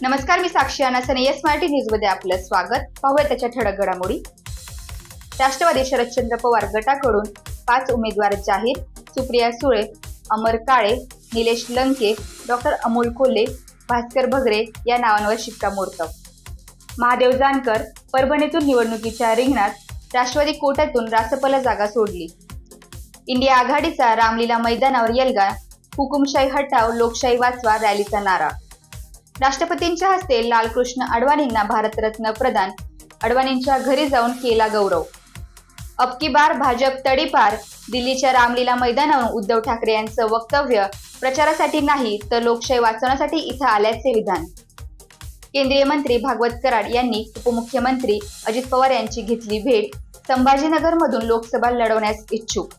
नमस्कार, मी साक्षी अनासने. Smarty news मध्ये आपलं स्वागत. पाहूया त्याच्या ठळक घडामोडी. राष्ट्रवादी शरदचंद्र पवार गटाकडून 5 उमेदवार जाहीर. सुप्रिया सुळे, अमर काळे, निलेश लंके, डॉक्टर अमोल कोल्हे, भास्कर भगरे या नावांवर शिक्कामोर्तब. महादेव जानकर परभणीतून निवडणुकीच्या रिंगणात. राष्ट्रवादी कोट्यातून रासपला जागा सोडली. इंडिया आघाडीचा रामलीला मैदानावर यल्गा. हुकुमशाही हटाव, लोकशाही वाचवा रॅलीचा नारा. राष्ट्रपतींच्या हस्ते लालकृष्ण अडवाणींना भारतरत्न प्रदान. अडवाणींच्या घरी जाऊन केला गौरव. अब की बार भाजप तडीपार. दिल्लीच्या रामलीला मैदानावरून उद्धव ठाकरे यांचं वक्तव्य प्रचारासाठी नाही तर लोकशाही वाचवण्यासाठी इथं आल्याचे विधान. केंद्रीय मंत्री भागवत कराड यांनी उपमुख्यमंत्री अजित पवार यांची घेतली भेट. संभाजीनगरमधून लोकसभा लढवण्यास इच्छुक.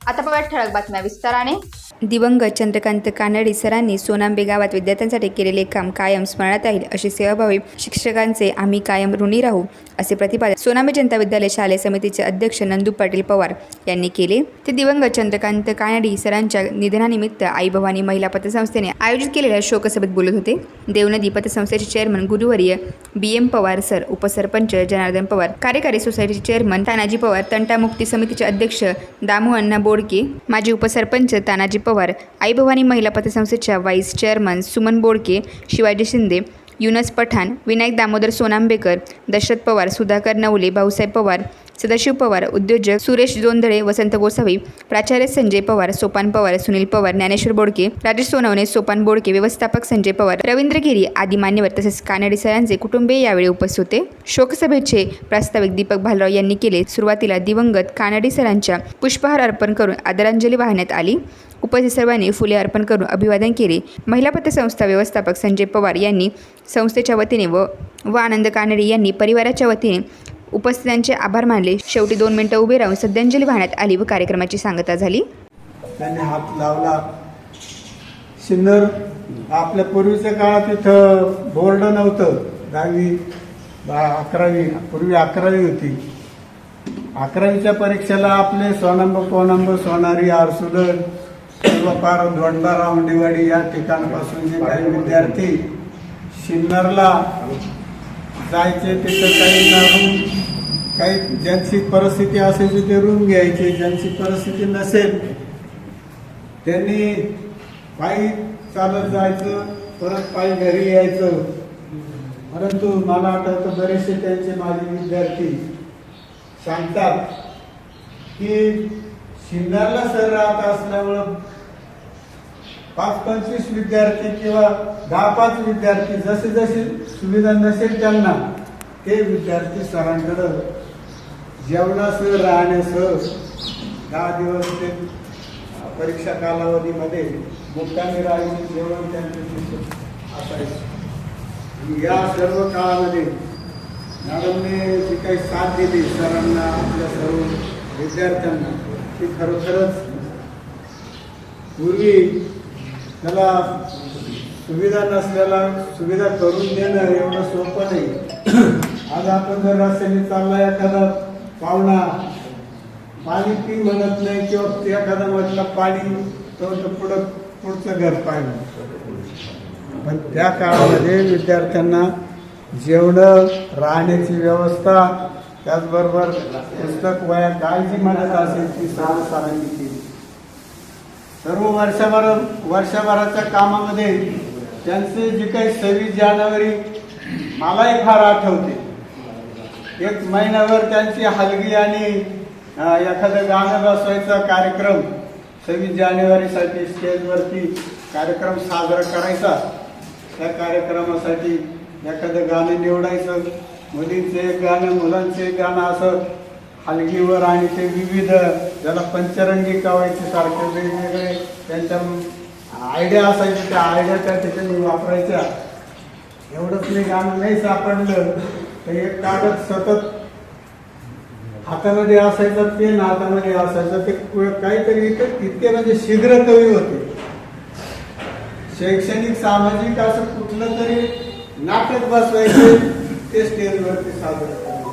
आता पाहूया ठळक बातम्या विस्ताराने. दिवंगत चंद्रकांत कानडे सरांनी सोनांबे गावात विद्यार्थ्यांसाठी केलेले काम कायम स्मरणात राहील अशी सेवाभावी शिक्षकांचे आम्ही कायम ऋणी राहू असे प्रतिपादन सोनांबे जनता विद्यालय शालेय समितीचे अध्यक्ष नंदू पाटील पवार यांनी केले. ते दिवंगत चंद्रकांत कानडे सरांच्या निधनानिमित्त आई भवानी महिला पतसंस्थेने आयोजित केलेल्या शोकसभेत बोलत होते. देवनदी पतसंस्थेचे चेअरमन गुरुवर्य BM पवार सर, उपसरपंच जनार्दन पवार, कार्यकारी सोसायटीचे चेअरमन तानाजी पवार, तंटामुक्ती समितीचे अध्यक्ष दामू अण्णा बोडके, माजी उपसरपंच तानाजी पवार, आई भवानी महिला पतसंस्थेच्या व्हाईस चेअरमन सुमन बोडके, शिवाजी शिंदे, युनस पठाण, विनायक दामोदर सोनांबेकर, दशरथ पवार, सुधाकर नवले, भाऊसाहेब पवार, सदाशिव पवार, उद्योजक सुरेश जोंधळे, वसंत गोसावी, प्राचार्य संजय पवार, सोपान पवार, सुनील पवार, ज्ञानेश्वर बोडके, राजेश सोनवणे, सोपान बोडके, व्यवस्थापक संजय पवार, रवींद्र गिरी आदी मान्यवर तसेच कानडे सरांचे कुटुंबीय यावेळी उपस्थित होते. शोकसभेचे प्रास्ताविक दीपक भालराव यांनी केले. सुरुवातीला दिवंगत कानडे सरांच्या पुष्पहार अर्पण करून आदरांजली वाहण्यात आली. उपस्थित सर्वांनी फुले अर्पण करून अभिवादन केले. महिला पतसंस्था व्यवस्थापक संजय पवार यांनी संस्थेच्या वतीने व आनंद कानडे यांनी परिवाराच्या वतीने उपस्थितांचे आभार मानले. शेवटी 2 मिनिटं उभे राहून श्रद्धांजली वाहण्यात आली व कार्यक्रमाची सांगता झाली. त्यांनी हात लावला. सिन्नर आपल्या पूर्वीच्या काळात इथं बोर्ड नव्हतं. 10वी 11वी पूर्वी 11वी होती. 11वीच्या परीक्षेला आपले सोनांब सोनारी आरसुलर पार धोंडा रावंडीवाडी या ठिकाणापासून जे काही विद्यार्थी सिन्नरला जायचे तिथं काही ज्यांची परिस्थिती असेल ते रूम घ्यायचे, ज्यांची परिस्थिती नसेल त्यांनी पायी चालत जायचं, परत पायी घरी यायचं. परंतु मला आठवतं बरेचसे त्यांचे माजी विद्यार्थी सांगतात की सिन्नरला सर राहत असल्यामुळं 5-25 विद्यार्थी किंवा 10-5 विद्यार्थी जसे जसे सुविधा नसेल त्यांना ते विद्यार्थी सरांकडं जेवणासह राहण्यासह 10 दिवस ते परीक्षा कालावधीमध्ये मुक्कामी राहायचे, जेवण त्यांचे असायचे. या सर्व काळामध्ये मॅडमने जी काही साथ दिली सरांना, आपल्या सर्व विद्यार्थ्यांना, ती खरोखरच पूर्वी त्याला सुविधा नसल्याला सुविधा करून देणं एवढं सोपं नाही. आज आपण जर रस्त्याने चालला एखादा पाहुणा पाणी पी म्हणत नाही किंवा एखादा म्हटलं पाणी तर पुढचं घर पाहिलं. पण त्या काळामध्ये विद्यार्थ्यांना जेवणं, राहण्याची व्यवस्था, त्याचबरोबर पुस्तक वया काय जी मदत असेल ती सर्व सरांनी केली. सर्व वर्षभराच्या कामामध्ये त्यांचे जे काही 26 जानेवारी मलाही फार आठवते. 1 महिन्यावर त्यांची हलगी आणि एखादं गाणं बसवायचा कार्यक्रम 26 जानेवारीसाठी स्टेजवरती कार्यक्रम साजरा करायचा. त्या कार्यक्रमासाठी एखादं गाणं निवडायचं, मुलींचे एक गाणं, मुलांचे एक गाणं, असं हलगीवर आणि ते विविध ज्याला पंचरंगी कवायचे सारखे वेगवेगळे त्यांच्या आयडिया असायचे. त्या आयडिया त्या ठिकाणी वापरायच्या. एवढंच नाही, गाणं नाही सापडलं तर एक कागद सतत हातामध्ये असायचा, पेन हातामध्ये असायचं. ते काहीतरी इतके म्हणजे शीघ्र कवी होते. शैक्षणिक सामाजिक असं कुठलं तरी नाटक बसवायचे, ते स्टेजवरती सादर करायचे.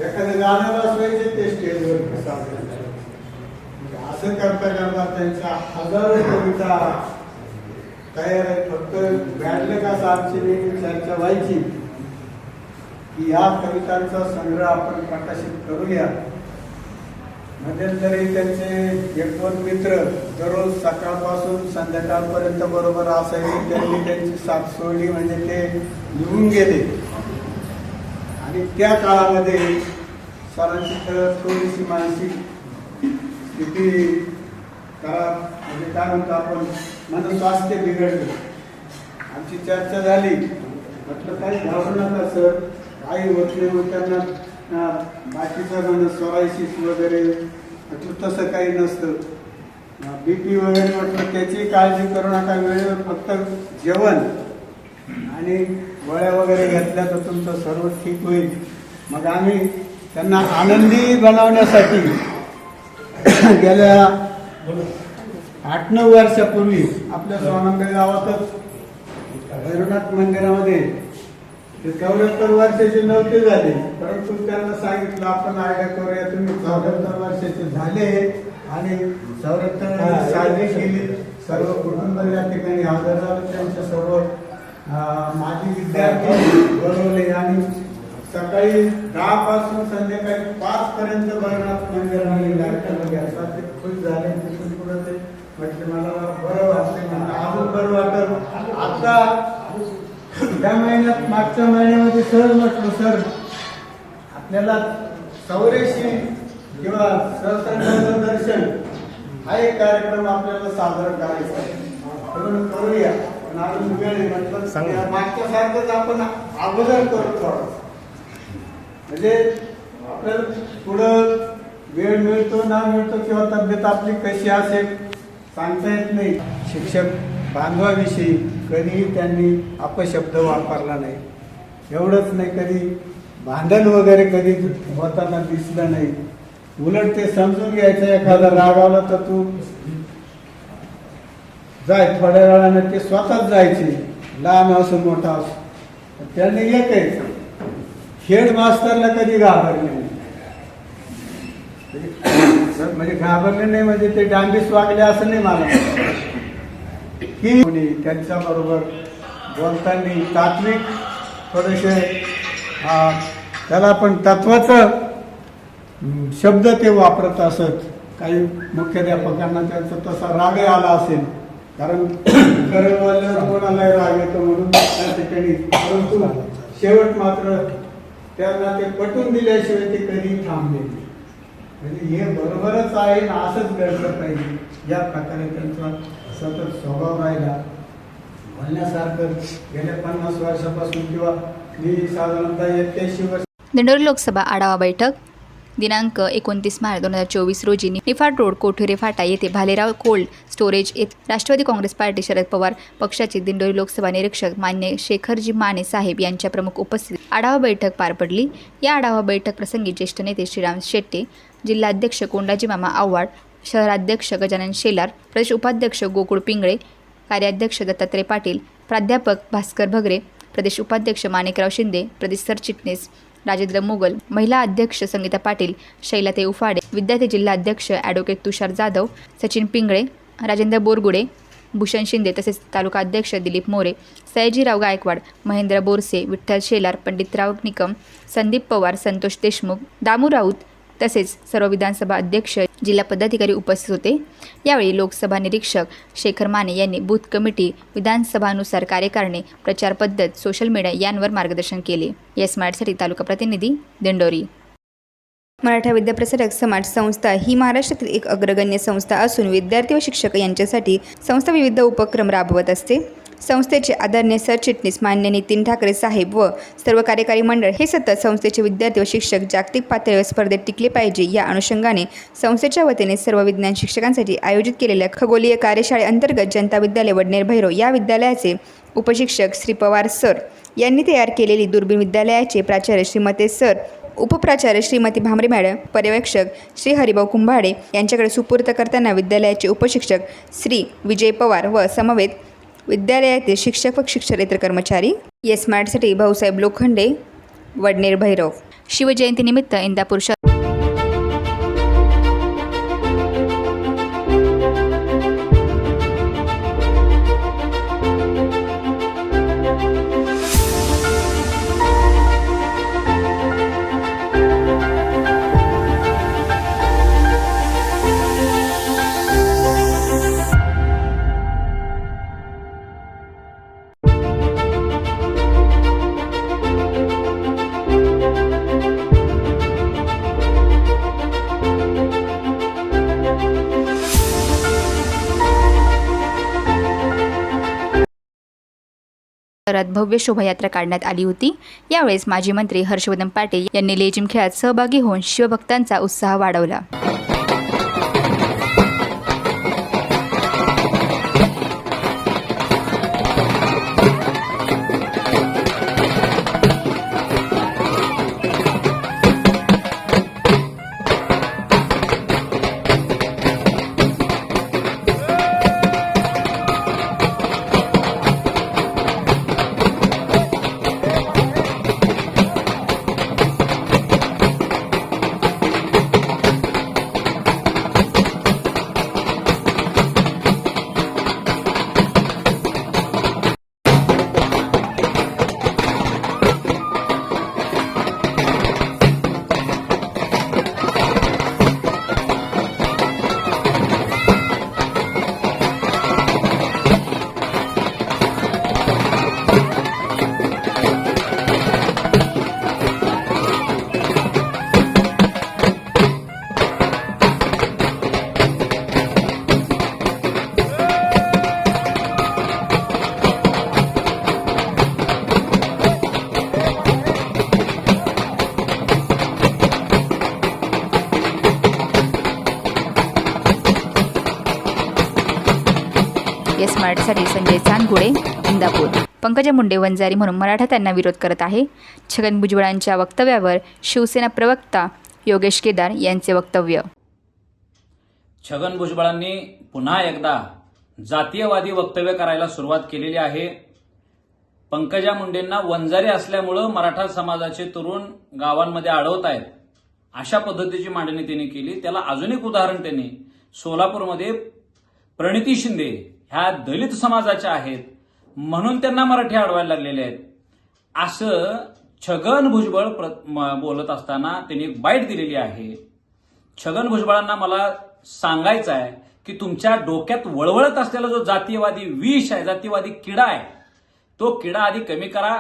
एखादं गाणं बसवायचे, ते स्टेजवरती सादर करायचे. असं करता करता त्यांच्या हजारो कविता तयार आहे. फक्त व्याडलं का असं आमची नेहमी चर्चा व्हायची की या कवितांचा संग्रह आपण प्रकाशित करूया. मध्यंतरी त्यांचे एक दोन मित्र दररोज सकाळपासून संध्याकाळपर्यंत बरोबर असायचे. त्यांनी त्यांची साथ सोडली, म्हणजे ते निघून गेले. आणि त्या काळामध्ये सरांची थोडीशी मानसिक स्थिती म्हणजे काय म्हणतो आपण मनस्वास्थ्य बिघडलं. आमची चर्चा झाली. म्हटलं काही घाबरू नका सर, काही होत नाही. मग त्यांना बाकीचं म्हणत सोरायसिस वगैरे, म्हटलं तसं काही नसतं. BP वगैरे म्हटलं त्याची काळजी करू नका, वेळेवर फक्त जेवण आणि गोळ्या वगैरे घेतल्या तर तुमचं सर्व ठीक होईल. मग आम्ही त्यांना आनंदी बनवण्यासाठी गेल्या 8-9 वर्षापूर्वी आपल्या सोनांबे गावातच भैरवनाथ मंदिरामध्ये ते 74 वर्षाचे नव्हते झाले, परंतु त्यांना सांगितलं आपण आयडिया करूया. तुम्ही 74 वर्षाचे झाले आणि 74 साजरी केली. सर्व कुटुंब या ठिकाणी हजर झालं. त्यांच्या सर्व माजी विद्यार्थी बोलवले आणि सकाळी 10 पासून संध्याकाळी 5 पर्यंत भैरवनाथ मंदिरामध्ये कार्यक्रम घ्यायचा. ते खुश झाले. तिथून पुढे ते म्हटले मला बरं वाटलं, अजून बरं वाटत. आता त्या महिन्यात मागच्या महिन्यामध्ये सर म्हटलं सर आपल्याला 84 किंवा सहस्त्रलिंगाचं दर्शन हा एक कार्यक्रम आपल्याला साजरा करायचा आहे, म्हणून करूया. पण अजून वेळ म्हटलं मागच्या सारखंच आपण अगोदर करतो, म्हणजे आपल्याला पुढं वेळ मिळतो ना मिळतो किंवा तब्येत आपली कशी असेल सांगता येत नाही. शिक्षक बांधवाविषयी कधीही त्यांनी अपशब्द वापरला नाही. एवढंच नाही, कधी भांडण वगैरे कधी होताना दिसलं नाही. उलट ते समजून घ्यायचं, एखादा रागावला तर तू जाय, थोड्या वेळाने ते स्वतःच जायचे, लहान असो मोठा असो. त्यांनी एकच हेडमास्टरला कधी घाबरले नाही. म्हणजे घाबरले नाही म्हणजे ते डांबीस वागले असं नाही मला की कोणी त्यांच्या बरोबर बोलताना तात्विक थोडेसे त्याला आपण तत्वाचं शब्द ते वापरत असत. काही मुख्याध्यापकांना त्यांचा तसा राग आला असेल, कारण खरं बोलल्यावर कोणालाही राग येतो म्हणून त्या ठिकाणी. परंतु शेवट मात्र त्यांना ते पटवून दिल्याशिवाय ते कधी थांबले नाही. म्हणजे हे बरोबरच आहे ना, असंच घडलं पाहिजे. या प्रकारे त्यांचा सतत स्वभाव राहिला. म्हणण्यासारखं गेल्या 50 वर्षापासून किंवा मी साधारणतः 81 वर्ष. दिंडोरी लोकसभा आढावा बैठक दिनांक 29 मार्च 2024 रोजी निफाड रोड कोठुरे फाटा येथे भालेराव कोल्ड स्टोरेज येथे राष्ट्रवादी काँग्रेस पार्टी शरद पवार पक्षाचे दिंडोरी लोकसभा निरीक्षक मान्य शेखरजी माने साहेब यांच्या प्रमुख उपस्थितीत आढावा बैठक पार पडली. या आढावा बैठक प्रसंगी ज्येष्ठ नेते श्रीराम शेट्टे, जिल्हाध्यक्ष कोंडाजी मामा आव्हाड, शहराध्यक्ष गजानन शेलार, प्रदेश उपाध्यक्ष गोकुळ पिंगळे, कार्याध्यक्ष दत्तात्रय पाटील, प्राध्यापक भास्कर भगरे, प्रदेश उपाध्यक्ष माणिकराव शिंदे, प्रदेश सरचिटणीस राजेंद्र मुगल, महिला अध्यक्ष संगीता पाटील, शैलाताई उफाडे, विद्यार्थी जिल्हा अध्यक्ष ॲडव्होकेट तुषार जाधव, सचिन पिंगळे, राजेंद्र बोरगुडे, भूषण शिंदे तसेच तालुका अध्यक्ष दिलीप मोरे, सयाजीराव गायकवाड, महेंद्र बोरसे, विठ्ठल शेलार, पंडितराव निकम, संदीप पवार, संतोष देशमुख, दामू राऊत तसेच सर्व विधानसभा अध्यक्ष जिल्हा पदाधिकारी उपस्थित होते. यावेळी लोकसभा निरीक्षक शेखर माने यांनी बूथ कमिटी, विधानसभानुसार कार्यकारिणी, प्रचार पद्धत, सोशल मीडिया यांवर मार्गदर्शन केले. येस मराठीसाठी तालुका प्रतिनिधी दिंडोरी. मराठा विद्याप्रसारक समाज संस्था ही महाराष्ट्रातील एक अग्रगण्य संस्था असून विद्यार्थी व शिक्षक यांच्यासाठी संस्था विविध उपक्रम राबवत असते. संस्थेचे आदरणीय सरचिटणीस मान्य नितीन ठाकरे साहेब व सर्व कार्यकारी मंडळ हे सतत संस्थेचे विद्यार्थी व शिक्षक जागतिक पातळीवर स्पर्धेत टिकले पाहिजे या अनुषंगाने संस्थेच्या वतीने सर्व विज्ञान शिक्षकांसाठी आयोजित केलेल्या खगोलीय कार्यशाळेअंतर्गत जनता विद्यालय वडनेर भैरव या विद्यालयाचे उपशिक्षक श्री पवार सर यांनी तयार केलेली दुर्बीण विद्यालयाचे प्राचार्य श्रीमते सर, उपप्राचार्य श्रीमती भामरे मॅडम, पर्यवेक्षक श्री हरिभाऊ कुंभाडे यांच्याकडे सुपूर्द करताना विद्यालयाचे उपशिक्षक श्री विजय पवार व समवेत विद्यालयातील शिक्षक व शिक्षकेतर कर्मचारी. येस मराठीसाठी भाऊसाहेब लोखंडे, वडनेर भैरव. शिवजयंतीनिमित्त इंदापूर शहर परिसरात भव्य शोभायात्रा काढण्यात आली होती। यावेळेस माजी मंत्री हर्षवर्धन पाटील यांनी लेझिम खेळात सहभागी होऊन शिवभक्तांचा उत्साह वाढवला। मराठीसाठी संजय चांदगुडे, इंदापूर। पंकजा मुंडे वंजारी म्हणून मराठा त्यांना विरोध करत आहे। छगन भुजबळांच्या वक्तव्यावर शिवसेना प्रवक्ता योगेश केदार यांचे वक्तव्य। छगन भुजबळांनी पुन्हा एकदा जातीयवादी वक्तव्य करायला सुरुवात केलेली आहे। पंकजा मुंडेंना वंजारी असल्यामुळे मराठा समाजाचे तरुण गावांमध्ये अडवत आहेत, अशा पद्धतीची मांडणी त्यांनी केली। त्याला अजून एक उदाहरण त्यांनी सोलापूरमध्ये प्रणिती शिंदे ह्या दलित समाजाच्या आहेत म्हणून त्यांना मराठी अडवायला लागलेले आहेत, असं छगन भुजबळ बोलत असताना त्यांनी एक बाईट दिलेली आहे। छगन भुजबळांना मला सांगायचं आहे की तुमच्या डोक्यात वळवळत असलेला जो जातीयवादी विष आहे, जातीयवादी किडा आहे, तो किडा आधी कमी करा।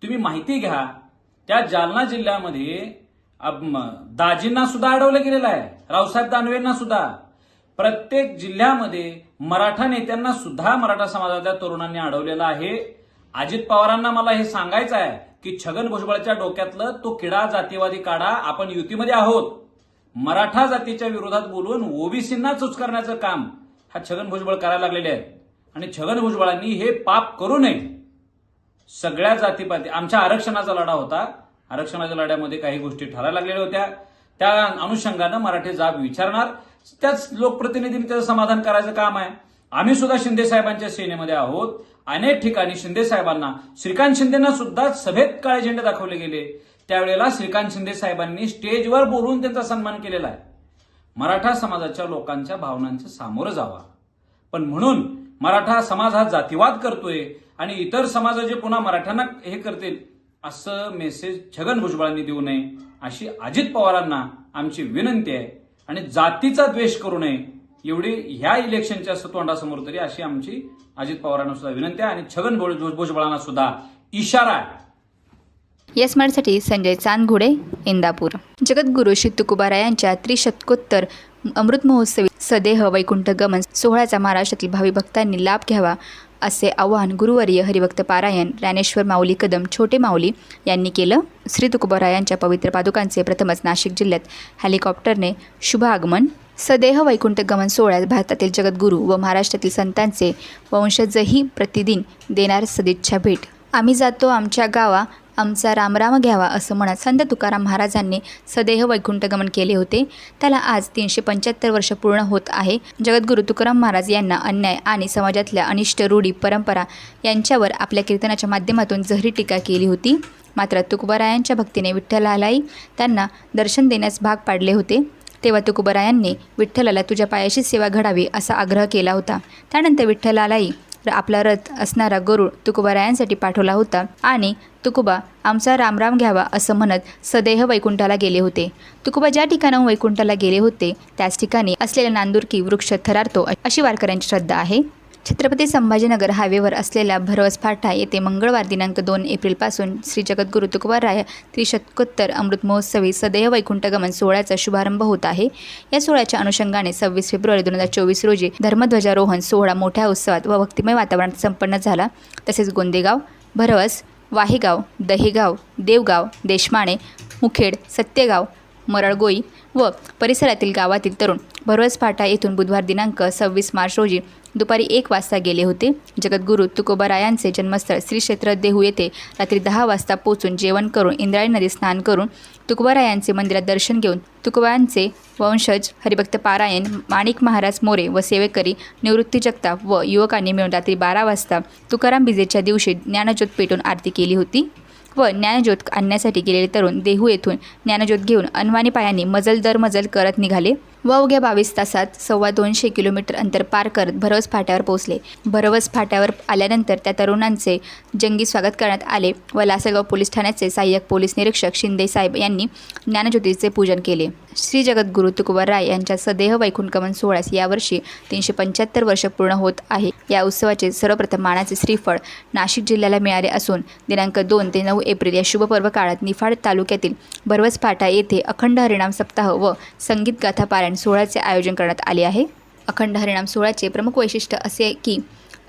तुम्ही माहिती घ्या, त्या जालना जिल्ह्यामध्ये दाजींना सुद्धा अडवलं गेलेलं आहे, रावसाहेब दानवेंना सुद्धा। प्रत्येक जिल्ह्यामध्ये मराठा नेत्यांना सुद्धा मराठा समाजाच्या तरुणांनी अडवलेलं आहे। अजित पवारांना मला हे सांगायचं आहे की छगन भुजबळच्या डोक्यातलं तो किडा जातीयवादी काढा। आपण युतीमध्ये आहोत, मराठा जातीच्या विरोधात बोलून ओबीसींना चुचकारण्याचं काम हा छगन भुजबळ करायला लागलेले आहेत आणि छगन भुजबळांनी हे पाप करू नये। सगळ्या जातीपाती आमच्या आरक्षणाचा लढा होता, आरक्षणाच्या लढ्यामध्ये काही गोष्टी ठरायला लागलेल्या होत्या, त्या अनुषंगानं मराठी जाब विचारणार, त्याच लोकप्रतिनिधींनी त्याचं समाधान करायचं काम आहे। आम्ही सुद्धा शिंदे साहेबांच्या सेनेमध्ये आहोत। अनेक ठिकाणी शिंदे साहेबांना, श्रीकांत शिंदेना सुद्धा सभेत काळे झेंडे दाखवले गेले, त्यावेळेला श्रीकांत शिंदे साहेबांनी स्टेजवर बोलून त्यांचा सन्मान केलेला आहे। मराठा समाजाच्या लोकांच्या भावनांचं सामोरं जावा, पण म्हणून मराठा समाज हा जातीवाद करतोय आणि इतर समाजाचे पुन्हा मराठ्यांना हे करतील असं मेसेज छगन भुजबळांनी देऊ नये अशी अजित पवारांना आमची विनंती आहे। आणि जातीचा द्वेष करू नये एवढी ह्या इलेक्शनच्या तोंडासमोर तरी अशी आमची अजित पवारांना सुद्धा विनंती आहे आणि छगन भुजबळांना सुद्धा इशारा आहे। येस मराठीसाठी संजय चांदगुडे, इंदापूर। जगद्गुरू श्री तुकोबारायांच्या त्रिशतकोत्तर अमृत महोत्सवी सदेह वैकुंठ गमन सोहळ्याचा महाराष्ट्रातील भावी भक्तांनी लाभ घ्यावा असे आवाहन गुरुवर्य हरिभक्त पारायण ज्ञानेश्वर माऊली कदम छोटे माऊली यांनी केलं। श्री तुकोबारायांच्या पवित्र पादुकांचे प्रथमच नाशिक जिल्ह्यात हेलिकॉप्टरने शुभ आगमन। सदेह वैकुंठ गमन सोहळ्यात भारतातील जगद्गुरू व महाराष्ट्रातील संतांचे वंशजही प्रतिदिन देणार सदिच्छा भेट। आम्ही जातो आमच्या गावा, आमचा रामराम घ्यावा असं म्हणत संत तुकाराम महाराजांनी सदेह वैकुंठ गमन केले होते। त्याला आज 375 वर्ष पूर्ण होत आहे। जगद्गुरू तुकाराम महाराज यांना अन्याय आणि समाजातल्या अनिष्ट रूढी परंपरा यांच्यावर आपल्या कीर्तनाच्या माध्यमातून जहरी टीका केली होती। मात्र तुकोबारायांच्या भक्तीने विठ्ठलालाही त्यांना दर्शन देण्यास भाग पाडले होते। तेव्हा तुकोबारायांनी विठ्ठलाला तुझ्या पायाशी सेवा घडावी असा आग्रह केला होता। त्यानंतर विठ्ठलालाही आपला रथ असणारा गरुड तुकोबारायांसाठी पाठवला होता आणि तुकोबा आमचा रामराम घ्यावा असं म्हणत सदेह वैकुंठाला गेले होते। तुकोबा ज्या ठिकाणाहून वैकुंठाला गेले होते त्याच ठिकाणी असलेला नांदुरकी वृक्ष थरारतो अशी वारकऱ्यांची श्रद्धा आहे। छत्रपती संभाजीनगर हायवेवर असलेल्या भरवस फाटा येथे मंगळवार दिनांक 2 एप्रिलपासून श्री जगद्गुरू तुकोबाराय त्रिशतकोत्तर अमृत महोत्सवी सदेह वैकुंठ गमन सोहळ्याचा शुभारंभ होत आहे। या सोहळ्याच्या अनुषंगाने 26 फेब्रुवारी 2024 रोजी धर्मध्वजारोहण सोहळा मोठ्या उत्सवात व भक्तिमय वातावरणात संपन्न झाला। तसेच गोंदेगाव, भरवस, वाहेगाव, दहेगाव, देवगाव, देशमाणे, मुखेड, सत्यगाव, मरळगोई व परिसरातील गावातील तरुण भरवस फाटा येथून बुधवार दिनांक 26 मार्च रोजी दुपारी 1 वाजता गेले होते. जगद्गुरू तुकोबारायांचे जन्मस्थळ श्री क्षेत्र देहू येथे रात्री 10 वाजता पोहोचून जेवण करून इंद्रायणी नदी स्नान करून तुकोबारायांचे मंदिरात दर्शन घेऊन तुकोबांचे वंशज हरिभक्त पारायण, माणिक महाराज मोरे व सेवेकरी निवृत्ती जगताप व युवकांनी मिळून रात्री 12 वाजता तुकाराम बीजेच्या दिवशी ज्ञानज्योत पेटून आरती केली होती व ज्ञानज्योत आणण्यासाठी गेलेले तरुण देहू येथून ज्ञानज्योत घेऊन अनवाणी पायांनी मजल दर मजल करत निघाले व अवघ्या 22 तासात 250 किलोमीटर अंतर पार करत भरवस फाट्यावर पोहोचले. भरवस फाट्यावर आल्यानंतर त्या तरुणांचे जंगी स्वागत करण्यात आले व लासलगाव पोलीस ठाण्याचे सहाय्यक पोलीस निरीक्षक शिंदे साहेब यांनी ज्ञानज्योतीचे पूजन केले. श्री जगद्गुरू तुकोबाराय यांच्या सदेह वैकुंठगमन सोहळ्यास यावर्षी 375 वर्ष पूर्ण होत आहे. या उत्सवाचे सर्वप्रथम मानाचे श्रीफळ नाशिक जिल्ह्याला मिळाले असून दिनांक 2 ते 9 एप्रिल या शुभपर्व काळात निफाड तालुक्यातील भरवस फाटा येथे अखंड हरिनाम सप्ताह व संगीत गाथा पारायण सोहळ्याचे आयोजन करण्यात आले आहे. अखंड हरिनाम सोहळ्याचे प्रमुख वैशिष्ट्य असे की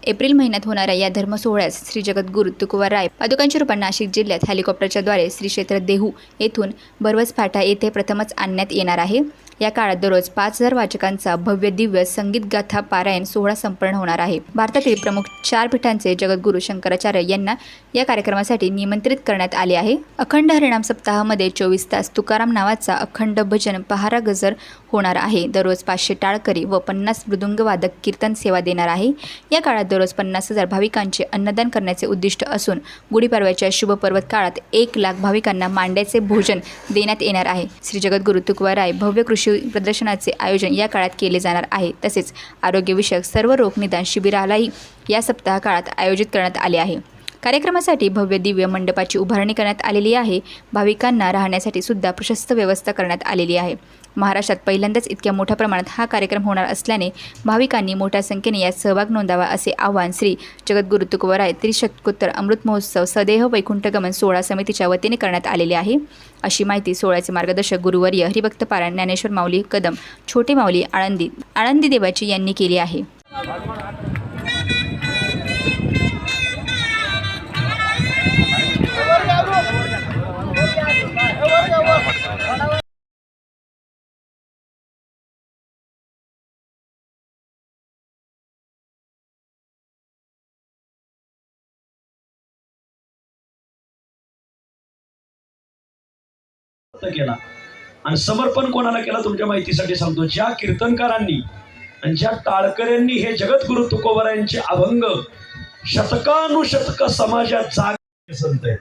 एप्रिल महिन्यात होणाऱ्या या धर्म सोहळ्यास श्री जगद्गुरू तुकोबाराय पादुकांच्या रूपात नाशिक जिल्ह्यात हेलिकॉप्टरच्याद्वारे श्री क्षेत्र देहू येथून भरवस फाटा येथे प्रथमच आणण्यात येणार आहे. या काळात दररोज 5000 वाचकांचा भव्य दिव्य संगीत गाथा पारायण सोहळा संपन्न होणार आहे. भारतातील प्रमुख 4 पीठांचे जगद्गुरू शंकराचार्य यांना या कार्यक्रमासाठी निमंत्रित करण्यात आले आहे. अखंड हरिनाम सप्ताहामध्ये 24 तास तुकाराम नावाचा अखंड भजन पहारा गजर होणार आहे. दररोज 500 टाळकरी व 50 मृदुंगवादक कीर्तन सेवा देणार आहे. या काळात दररोज 50,000 भाविकांचे अन्नदान करण्याचे उद्दिष्ट असून गुढीपाडव्याच्या शुभपर्वत काळात 1,00,000 भाविकांना मांड्याचे भोजन देण्यात येणार आहे. श्री जगद्गुरू तुकोबाराय भव्य कृषी प्रदर्शनाचे आयोजन या काळात केले जाणार आहे. तसेच आरोग्यविषयक सर्व रोग निदान शिबिरालाही या सप्ताह काळात आयोजित करण्यात आले आहे. कार्यक्रमासाठी भव्य दिव्य मंडपाची उभारणी करण्यात आलेली आहे. भाविकांना राहण्यासाठी सुद्धा प्रशस्त व्यवस्था करण्यात आलेली आहे. महाराष्ट्रात पहिल्यांदाच इतक्या मोठ्या प्रमाणात हा कार्यक्रम होणार असल्याने भाविकांनी मोठ्या संख्येने यात सहभाग नोंदावा असे आवाहन श्री जगद्गुरू तुकोबाराय त्रिशतकोत्तर अमृत महोत्सव सदेह वैकुंठगमन सोहळा समितीच्या वतीने करण्यात आलेले आहे. अशी माहिती सोहळ्याचे मार्गदर्शक गुरुवर्य हरिभक्त पारायण ज्ञानेश्वर माऊली कदम छोटे माऊली आळंदी देवाची यांनी केली आहे. केला आणि समर्पण कोणाला केला तुमच्या माहितीसाठी सांगतो. ज्या कीर्तनकारांनी आणि ज्या टाळकऱ्यांनी हे जगद्गुरू तुकोबारायांचे अभंग शतकानुशतक समाजात जाग संत आहेत.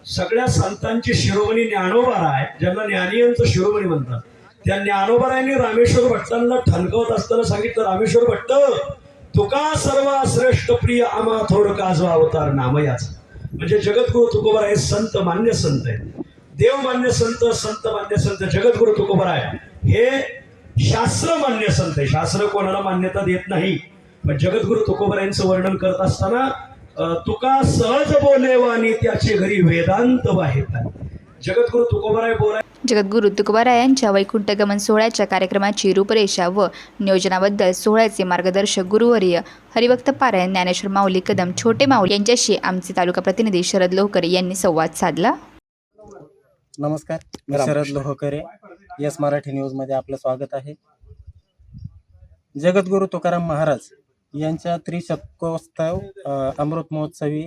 सगळ्या संतांची शिरोमणी ज्ञानोबाराय, ज्यांना ज्ञानीयांचं शिरोमणी म्हणतात, त्या ज्ञानोबारायांनी रामेश्वर भट्टांना ठणकवत असताना सांगितलं, रामेश्वर भट्ट तुका सर्व श्रेष्ठ प्रिय आम्हा थोर काजवा अवतार नामयाचा. म्हणजे जगद्गुरू तुकोबाराय संत मान्य संत आहेत, देव मान्य संत, संत मान्य संत. जगद्गुरू तुकोबाराय हे शास्त्र मान्य संत आहे. शास्त्र कोणाला मान्यता देत नाही, पण जगद्गुरू तुकोबारायांचं वर्णन करत असताना तुका सहज बोलेवानी त्याचे घरी वेदांत वाहेतात. जगद्गुरू तुकोबाराय बोलाय. जगद्गुरू तुकोबारायांच्या वैकुंठगमन सोहळ्याच्या कार्यक्रमाची रूपरेषा व नियोजनाबद्दल सोहळ्याचे मार्गदर्शक गुरुवर्य हरिभक्त पारायण ज्ञानेश्वर माऊली कदम छोटे माऊली यांच्याशी आमचे तालुका प्रतिनिधी शरद लोहकरे यांनी संवाद साधला. नमस्कार, मी शरद लोहकरे, यस मराठी न्यूजमध्ये आपलं स्वागत आहे. जगद्गुरू तुकाराम महाराज यांच्या त्रिशतकोत्सव अमृत महोत्सवी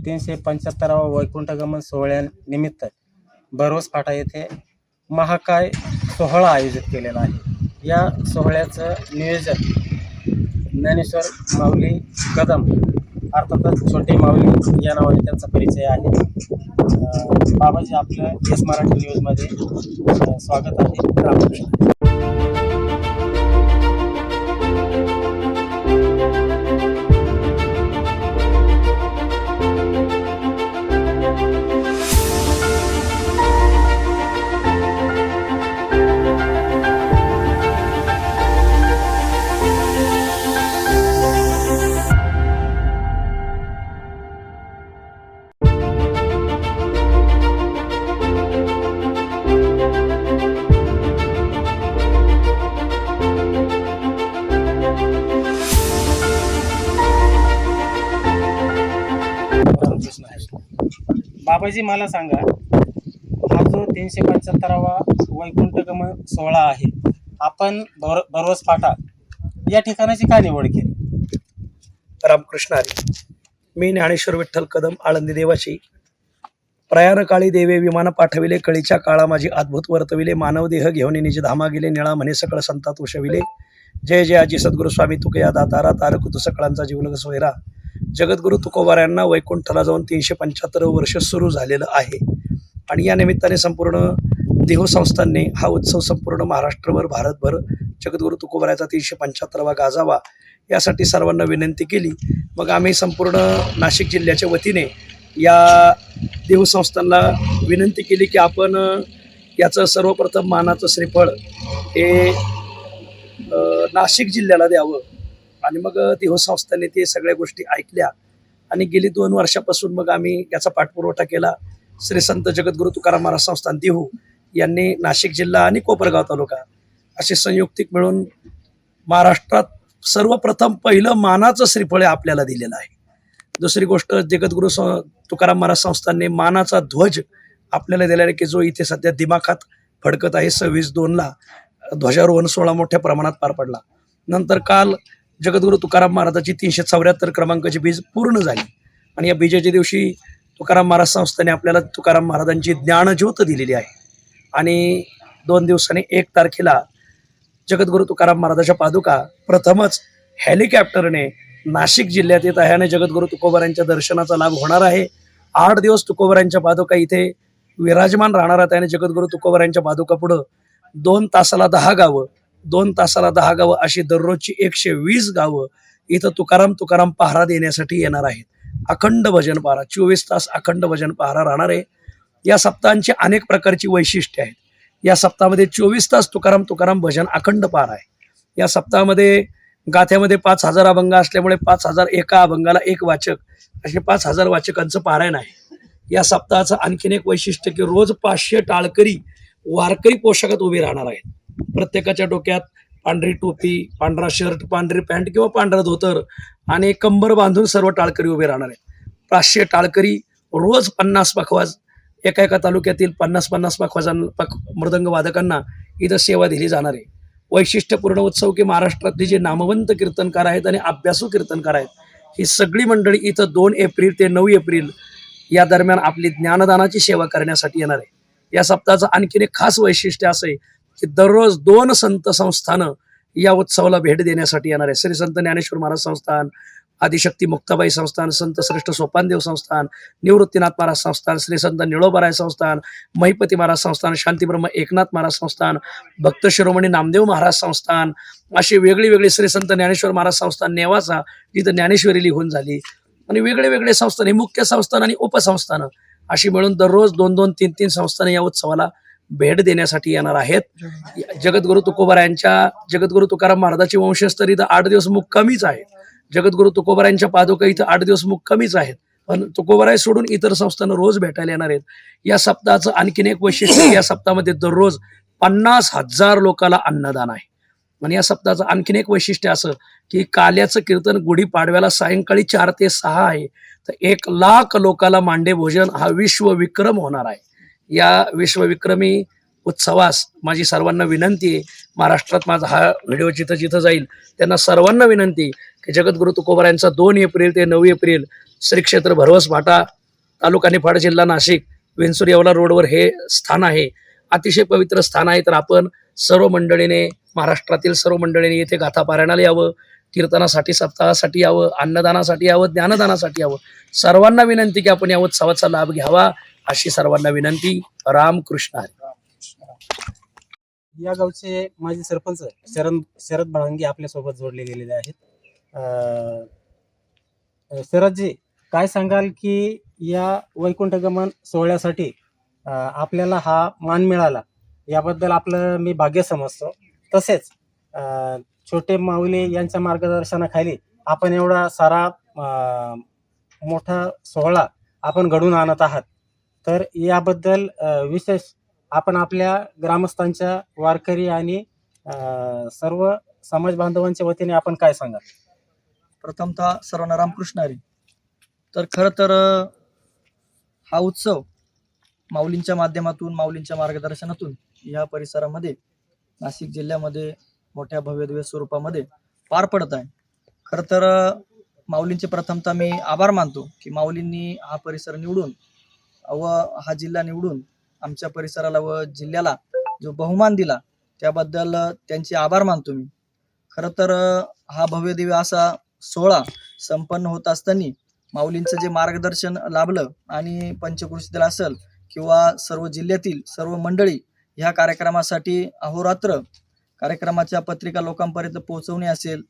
375वा वैकुंठगमन सोहळ्यानिमित्त भरवस फाटा येथे महाकाय सोहळा आयोजित केलेला आहे. या सोहळ्याचं नियोजन ज्ञानेश्वर माऊली कदम अर्थातच छोटे माऊली या नावाने त्यांचा परिचय आहे. बाबाजी आपलं यस मराठी न्यूजमध्ये स्वागत आहे. रामकृष्ण. बाबाजी मला सांगा, हा जो 375वा वैकुंठगमन सोहळा आहे, आपण बरवस फाटा या ठिकाणाची का निवड केली? रामकृष्ण हरी. मी ज्ञानेश्वर विठ्ठल कदम, आळंदी देवाची. प्रयाण काळी देवे विमान पाठविले, कळीच्या काळा माझी अद्भुत वर्तविले, मानव देह घेऊन निज धामा गेले, निळा म्हणे सकळ संतात उशविले. जय जय आजी सद्गुरू स्वामी तुकया दातारा, तारक तू सकळांचा जीवलग सोयरा. जगद्गुरु तुकोबारायांना वैकुंठाला जाऊन 375 वर्ष सुरू झालेलं आहे. आणि या निमित्ताने संपूर्ण देहू संस्थांनी हा उत्सव संपूर्ण महाराष्ट्रभर, भारतभर जगद्गुरु तुकोबारायाचा 375वा गाजावा यासाठी सर्वांना विनंती केली. मग आम्ही संपूर्ण नाशिक जिल्ह्याच्या वतीने या देहू संस्थांना विनंती केली की आपण याचं सर्वप्रथम मानाचं श्रीफळ हे नाशिक जिल्ह्याला द्यावं. आणि मग देहू संस्थांनी ते सगळ्या गोष्टी ऐकल्या आणि गेली 2 वर्षापासून मग आम्ही याचा पाठपुरवठा केला. श्री संत जगद्गुरु तुकाराम महाराज संस्थान देहू यांनी नाशिक जिल्हा आणि कोपरगाव तालुका असे संयुक्तिक मिळून महाराष्ट्रात सर्वप्रथम पहिलं मानाचं श्रीफळ आपल्याला दिलेलं आहे. दुसरी गोष्ट, जगद्गुरु तुकाराम महाराज संस्थानने मानाचा ध्वज आपल्याला दिलेला आहे की जो इथे सध्या दिमाखात फडकत आहे. 26/2 ध्वजारोहण सोहळा मोठ्या प्रमाणात पार पडला. नंतर काल जगद्गुरु तुकाराम महाराजाची 374 क्रमांकाची बीज पूर्ण झाली आणि या बीजेच्या दिवशी तुकाराम महाराज संस्थाने आपल्याला तुकाराम महाराजांची ज्ञानज्योत दिलेली आहे. आणि 2 दिवसांनी 1 तारखेला जगद्गुरु तुकाराम महाराजांच्या पादुका प्रथमच हेलिकॉप्टरने नाशिक जिल्ह्यात येत आहे आणि जगद्गुरु तुकोबारायांच्या दर्शनाचा लाभ होणार आहे. 8 दिवस तुकोबारायांच्या पादुका इथे विराजमान राहणार आहेत आणि जगद्गुरु तुकोबारायांच्या पादुका पुढं 2 तासाला 10 गावं, 2 तासाला 10 गावं अशी दररोजची 120 गावं इथं तुकाराम पहारा देण्यासाठी येणार आहेत. अखंड भजन पहारा, 24 तास अखंड भजन पहारा राहणार आहे. या सप्ताहांची अनेक प्रकारची वैशिष्ट्ये आहेत. या सप्ताहामध्ये 24 तास तुकाराम भजन अखंड पहारा आहे. या सप्ताहामध्ये गाथ्यामध्ये 5000 अभंग असल्यामुळे 5000 एका अभंगाला 1 वाचक असे 5000 वाचकांचं पारायण आहे. या सप्ताहाचं आणखीन एक वैशिष्ट्य की रोज 500 टाळकरी वारकरी पोशाखात उभे राहणार आहेत. प्रत्येकाच्या डोक्यात पांढरी टोपी, पांढरा शर्ट, पांढरी पॅन्ट किंवा पांढरा धोतर आणि कंबर बांधून सर्व टाळकरी उभे राहणार आहेत. 500 टाळकरी रोज 50 पखवाज, एका तालुक्यातील 50 पखवाजांना, मृदंग वादकांना इथं सेवा दिली जाणार आहे. वैशिष्ट्यपूर्ण उत्सव की महाराष्ट्रातली जे नामवंत कीर्तनकार आहेत आणि अभ्यासू कीर्तनकार आहेत ही सगळी मंडळी इथं 2 एप्रिल ते 9 एप्रिल या दरम्यान आपली ज्ञानदानाची सेवा करण्यासाठी येणार आहे. या सप्ताहाचं आणखीन एक खास वैशिष्ट्य असं आहे की दररोज 2 संत संस्थानं या उत्सवाला भेट देण्यासाठी येणार आहे. श्री संत ज्ञानेश्वर महाराज संस्थान, आदिशक्ती मुक्ताबाई संस्थान, संत श्रेष्ठ सोपानदेव संस्थान, निवृत्तीनाथ महाराज संस्थान, श्री संत निळोबाराय संस्थान, महिपती महाराज संस्थान, शांतीब्रह्म एकनाथ महाराज संस्थान, भक्त शिरोमणी नामदेव महाराज संस्थान, अशी वेगळी श्री संत ज्ञानेश्वर महाराज संस्थान नेवासा जिथं ज्ञानेश्वरी लिहून झाली आणि वेगळे संस्थान, हे मुख्य संस्थान आणि उपसंस्थानं अशी मिळून दररोज 2-2, 3-3 संस्थानं या उत्सवाला भेट देण्यासाठी येणार आहेत. जगद्गुरु तुकोबारायांच्या, जगद्गुरु तुकाराम महाराजांची वंशस्थ इथं 8 दिवस मुक्कामीच आहे. जगद्गुरु तुकोबारायांच्या पादुका इथं 8 दिवस मुक्कामीच आहेत. पण तुकोबाराय सोडून इतर संस्थांना रोज भेटायला येणार आहेत. या सप्ताहाचं आणखीन एक वैशिष्ट्य, या सप्ताहामध्ये दररोज 50,000 लोकांना अन्नदान आहे. आणि या सप्ताहाचं आणखीन एक वैशिष्ट्य असं की काल्याचं कीर्तन गुढीपाडव्याला सायंकाळी 4 ते 6 आहे. तर 1,00,000 लोकांना मांडे भोजन हा विश्वविक्रम होणार आहे. या विश्वविक्रमी उत्सवास माझी सर्वांना विनंती आहे. महाराष्ट्रात माझा हा व्हिडिओ जिथं जाईल त्यांना सर्वांना विनंती की जगद्गुरु तुकोबारायांचा 2 एप्रिल ते 9 एप्रिल श्री क्षेत्र भरवस फाटा, तालुका निफाड, जिल्हा नाशिक, विंचूर येवला रोडवर हे स्थान आहे. अतिशय पवित्र स्थान आहे. तर आपण सर्व मंडळीने, महाराष्ट्रातील सर्व मंडळीने येथे गाथा पारायणाला यावं, कीर्तनासाठी, सप्ताहासाठी यावं, अन्नदानासाठी यावं, ज्ञानदानासाठी यावं. सर्वांना विनंती की आपण या उत्सवाचा लाभ घ्यावा अशी सर्वांना विनंती. रामकृष्ण हरी. या गावचे माजी सरपंच शरद बळांगी आपल्यासोबत जोडले गेलेले आहेत. शरदजी, काय सांगाल की या वैकुंठगमन सोहळ्यासाठी आपल्याला हा मान मिळाला, याबद्दल आपलं मी भाग्य समजतो. तसेच छोटे माऊली यांच्या मार्गदर्शनाखाली आपण एवढा सारा मोठा सोहळा आपण घडवून आणत आहात. तर याबद्दल विशेष आपण आपल्या ग्रामस्थांच्या, वारकरी आणि सर्व समाज बांधवांच्या वतीने आपण काय सांगाल? प्रथमतः सर्वांना रामकृष्ण हरी. तर खरं तर हा उत्सव माऊलींच्या माध्यमातून, माऊलींच्या मार्गदर्शनातून या परिसरामध्ये नाशिक जिल्ह्यामध्ये मोठ्या भव्यदिव्य स्वरूपामध्ये पार पडत आहे. खरं तर माऊलींचे प्रथमतः मी आभार मानतो की माऊलींनी हा परिसर निवडून व हा जिल्हा निवडून आमच्या परिसराला व जिल्ह्याला जो बहुमान दिला त्याबद्दल त्यांचे आभार मानतो मी. खरं तर हा भव्यदिव्य असा सोहळा संपन्न होत असताना माऊलींचं जे मार्गदर्शन लाभलं आणि पंचक्रोशी दल असेल किंवा सर्व जिल्ह्यातील सर्व मंडळी ह्या कार्यक्रमासाठी अहोरात्र कार्यक्रमाच्या पत्रिका लोकांपर्यंत पोहोचवणे असेल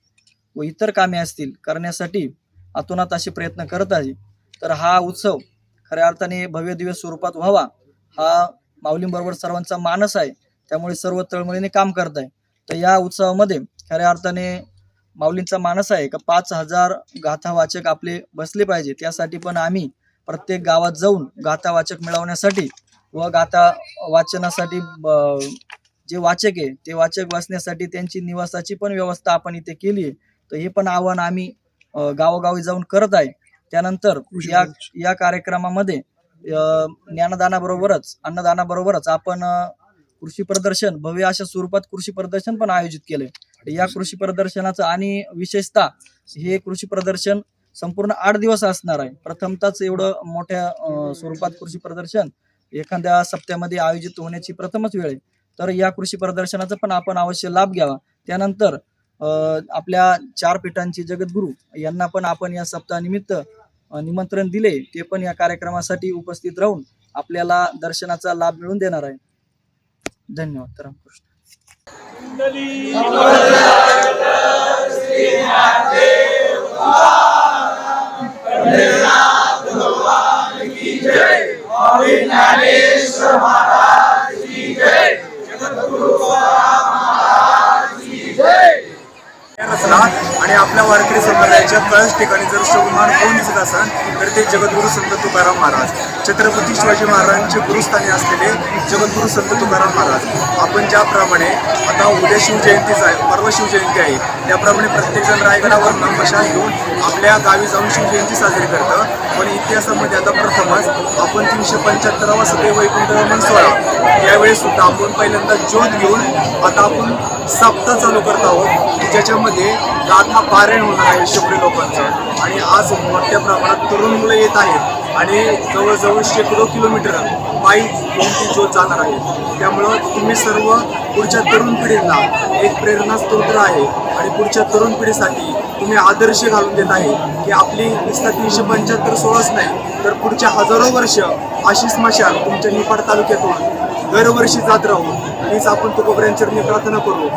व इतर कामे असतील करण्यासाठी अतोनात असे प्रयत्न करत आहे. तर हा उत्सव खऱ्या अर्थाने भव्यदिव्य स्वरूपात व्हावा हा माऊलींबरोबर सर्वांचा मानस आहे. त्यामुळे सर्व तळमळीने काम करत आहे. तर या उत्सवामध्ये खऱ्या अर्थाने माऊलींचा मानस आहे का 5,000 गाथावाचक आपले बसले पाहिजे. त्यासाठी पण आम्ही प्रत्येक गावात जाऊन गाथावाचक मिळवण्यासाठी व गाथा वाचनासाठी जे वाचक आहे ते वाचक बसण्यासाठी त्यांची निवासाची पण व्यवस्था आपण इथे केली आहे. तर हे पण आव्हान आम्ही गावोगावी जाऊन करत आहे. त्यानंतर या कार्यक्रमामध्ये ज्ञानदानाबरोबरच अन्नदानाबरोबरच आपण कृषी प्रदर्शन भव्य अशा स्वरूपात कृषी प्रदर्शन पण आयोजित केलंय. या कृषी प्रदर्शनाचं आणि विशेषतः हे कृषी प्रदर्शन संपूर्ण 8 दिवस असणार आहे. प्रथमतःच एवढं मोठ्या स्वरूपात कृषी प्रदर्शन एखाद्या सप्त्यामध्ये आयोजित होण्याची प्रथमच वेळ आहे. तर या कृषी प्रदर्शनाचा पण आपण अवश्य लाभ घ्यावा. त्यानंतर आपल्या 4 पीठांचे जगद्गुरू यांना पण आपण या सप्ताहानिमित्त निमंत्रण दिले. ते पण या कार्यक्रमासाठी उपस्थित राहून आपल्याला दर्शनाचा लाभ मिळवून देणार आहे. धन्यवाद. रामकृष्ण. आणि आपल्या वारकरी संप्रदायाच्या कळस ठिकाणी जर शोभमान कोण दिसत असेल तर ते जगद्गुरू संत तुकाराम महाराज, छत्रपती शिवाजी महाराजांचे गुरुस्थानी असलेले जगद्गुरू संत तुकाराम महाराज. आपण ज्याप्रमाणे आता उद्या शिवजयंतीच आहे, परवा शिवजयंती आहे, त्याप्रमाणे प्रत्येकजण रायगडावर मशाल घेऊन आपल्या गावी जाऊन शिवजयंती साजरी करतं. पण इतिहासामध्ये आता प्रथमच आपण 375वा सदैव वैकुंठ गमन सोहळा यावेळी सुद्धा आपण पहिल्यांदा ज्योत घेऊन आता आपण सप्ताह चालू करत आहोत की ज्याच्यामध्ये गाथा पारायण होणार आहे 100 लोकांचं. आणि आज मोठ्या प्रमाणात तरुण मुलं येत आहेत आणि जवळजवळ शेकडो किलोमीटर पायी ती ज्योत जाणार आहे. त्यामुळं तुम्ही सर्व पुढच्या तरुण पिढींना एक प्रेरणास्त्रोत आहे आणि पुढच्या तरुण पिढीसाठी तुम्ही आदर्श घालून देत आहे की आपली नुसता 375 सोहळाच नाही तर पुढच्या हजारो वर्ष अशीच मशाल तुमच्या निफाड तालुक्यातून दरवर्षी जात राहू. हीच आपण तुकोबऱ्यांचरणी प्रार्थना करू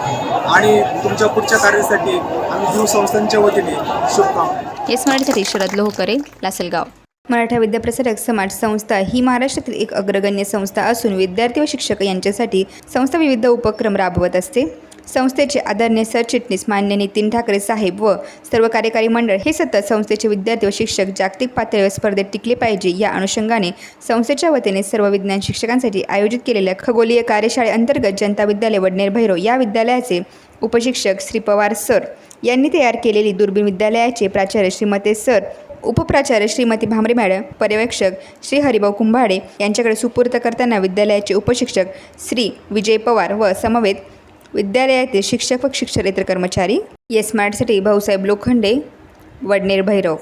आणि तुमच्या पुढच्या कार्यासाठी आम्ही जीव संस्थांच्या वतीने शुभकामना. येस मराठीसाठी शरद लोहकरे, लासलगाव. मराठा विद्याप्रसारक समाज संस्था ही महाराष्ट्रातील एक अग्रगण्य संस्था असून विद्यार्थी व शिक्षक यांच्यासाठी संस्था विविध उपक्रम राबवत असते. संस्थेचे आदरणीय सरचिटणीस मान्य नितीन ठाकरे साहेब व सर्व कार्यकारी मंडळ हे सतत संस्थेचे विद्यार्थी व शिक्षक जागतिक पातळीवर स्पर्धेत टिकले पाहिजे या अनुषंगाने संस्थेच्या वतीने सर्व विज्ञान शिक्षकांसाठी आयोजित केलेल्या खगोलीय कार्यशाळेअंतर्गत जनता विद्यालय वडनेर भैरव या विद्यालयाचे उपशिक्षक श्री पवार सर यांनी तयार केलेली दुर्बीण विद्यालयाचे प्राचार्य श्रीमते सर, उपप्राचार्य श्रीमती भामरे मॅडम, पर्यवेक्षक श्री हरिभाऊ कुंभाडे यांच्याकडे सुपूर्द करताना विद्यालयाचे उपशिक्षक श्री विजय पवार व समवेत विद्यालयातील शिक्षक व शिक्षकेतर कर्मचारी. येस मराठीसाठी भाऊसाहेब लोखंडे, वडनेर भैरव.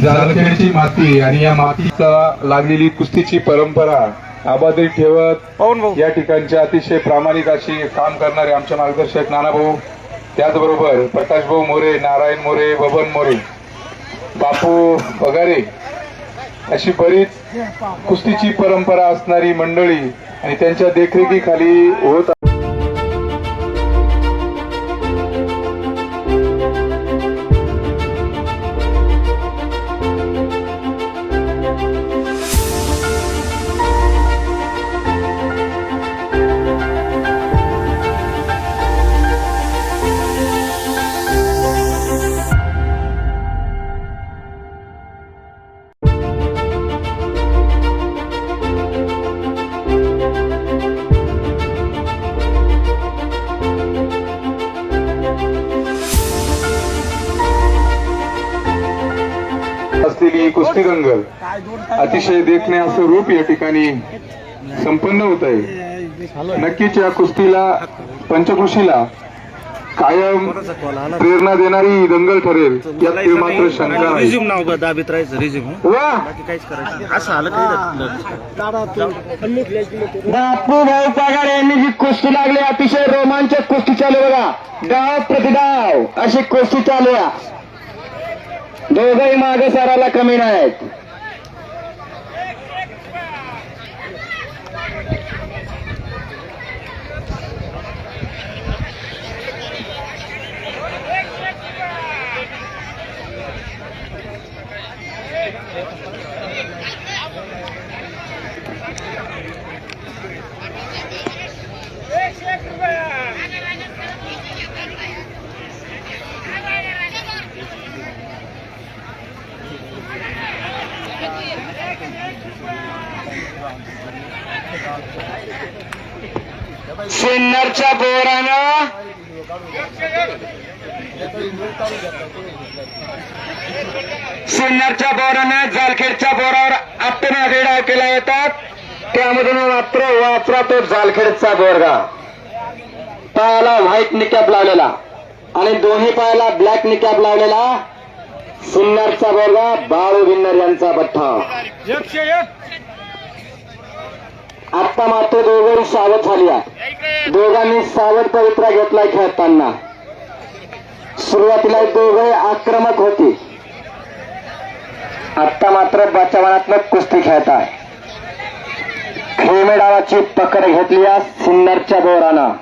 जारखेडची माती आणि या मातीचा लागलेली कुस्तीची परंपरा अबाधित ठेवत या ठिकाणचे अतिशय प्रामाणिक अशी काम करणारे आमचे मार्गदर्शक नानाभाऊ, त्याचबरोबर प्रकाशभाऊ मोरे, नारायण मोरे, बबन मोरे, बापू पगारे अशी बरीच कुस्तीची परंपरा असणारी मंडळी आणि त्यांच्या देखरेखीखाली होत कुस्ती दंगल अतिशय देखणे असं रूप या ठिकाणी संपन्न होत आहे. नक्कीच या कुस्तीला पंचकृषीला कायम प्रेरणा देणारी ही दंगल ठरेल यात मात्र शंका नाही. वा! बापू भाऊ पगार यांनी जी कुस्ती लागली अतिशय रोमांचक कुस्ती चालू बघा. डाव प्रतिडाव अशी कुस्ती चालू आहे. दोघंही मागे सराला कमी नाहीत. सिन्नरच्या बोरानं जालखेडच्या बोरावर आत्मनादे डाव केला येतात. त्यामधून मात्र वाचला तो जालखेडचा बोरगा. पायाला व्हाईट निकॅप लावलेला आणि दोन्ही पायाला ब्लॅक निकॅप लावलेला सिन्नरचा बोरगा बाळू भिन्नर यांचा बठ्ठा. आता मात्र दोघांनी सावध झाली आहे. दोघांनी सावध पवित्रा घेतलाय खेळताना. सुरुवातीला दोघे आक्रमक होती. आता मात्र बचावात्मक कुस्ती खेळत आहे. खेमे डावाची पकड घेतली आहे सिन्नरच्या बोरानं.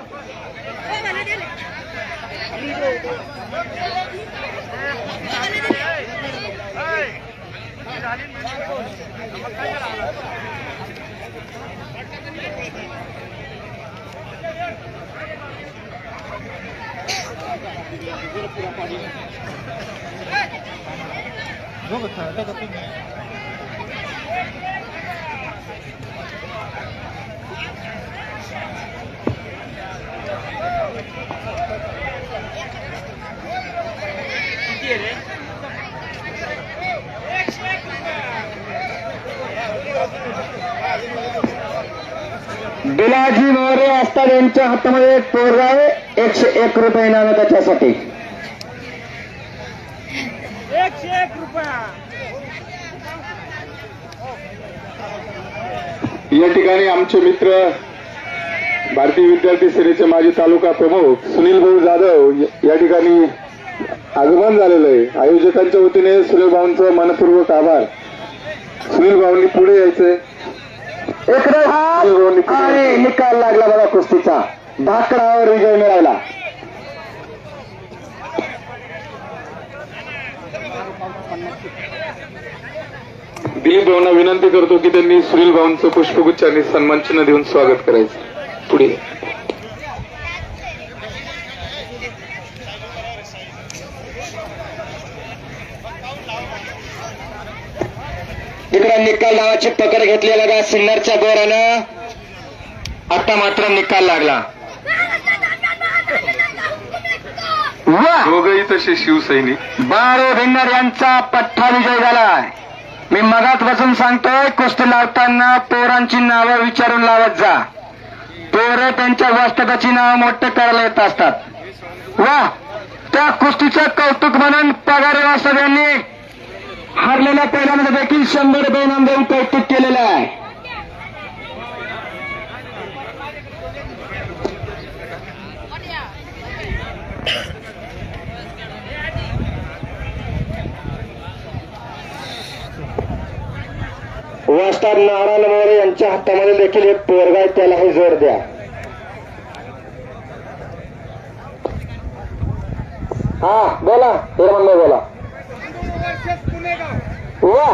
बिलाजी मोरे असतात यांच्या हातामध्ये एक पोरगा आहे. 101 रुपये इनाम आहे त्याच्यासाठी. 101 रुपया. या ठिकाणी आमचे मित्र भारतीय विद्यार्थी सेनेचे माजी तालुका प्रमुख सुनील भाऊ जाधव या ठिकाणी आगमन झालेलं आहे. आयोजकांच्या वतीने सुनील भाऊंचं मनपूर्वक आभार. सुनील भाऊंनी पुढे यायचंय. आणि निकाल लागला बघा कुस्तीचा. धाकडावर विजय मिळाला. दिलीप भाऊंना विनंती करतो की त्यांनी सुनील भाऊंचं पुष्पगुच्छांनी सन्मान चिन्ह देऊन स्वागत करायचं. पुढे इकडे निकाल नावाची पकड घेतली बघा सिन्नरच्या बोरानं. आता मात्र निकाल लागला. दोघंही तसे शिवसैनिक. बाळू भिन्नर यांचा पठ्ठा विजय झालाय. मी मगात बसून सांगतोय कुस्ती लावताना पोरांची नावं विचारून लावत जा. पोरं त्यांच्या वस्तादाची नावं मोठं करायला येत असतात. वा, त्या कुस्तीचं कौतुक म्हणून पगारे वास्तव यांनी हारलेल्या पैलवानाचं देखील 100 रुपये इनाम देऊन कौतुक केलेलं आहे. वस्ताद नारायण मोरे यांच्या हातामध्ये देखील एक पोरगा आहे, त्यालाही जोर द्या. हा बोला हिरमन बोला. वा,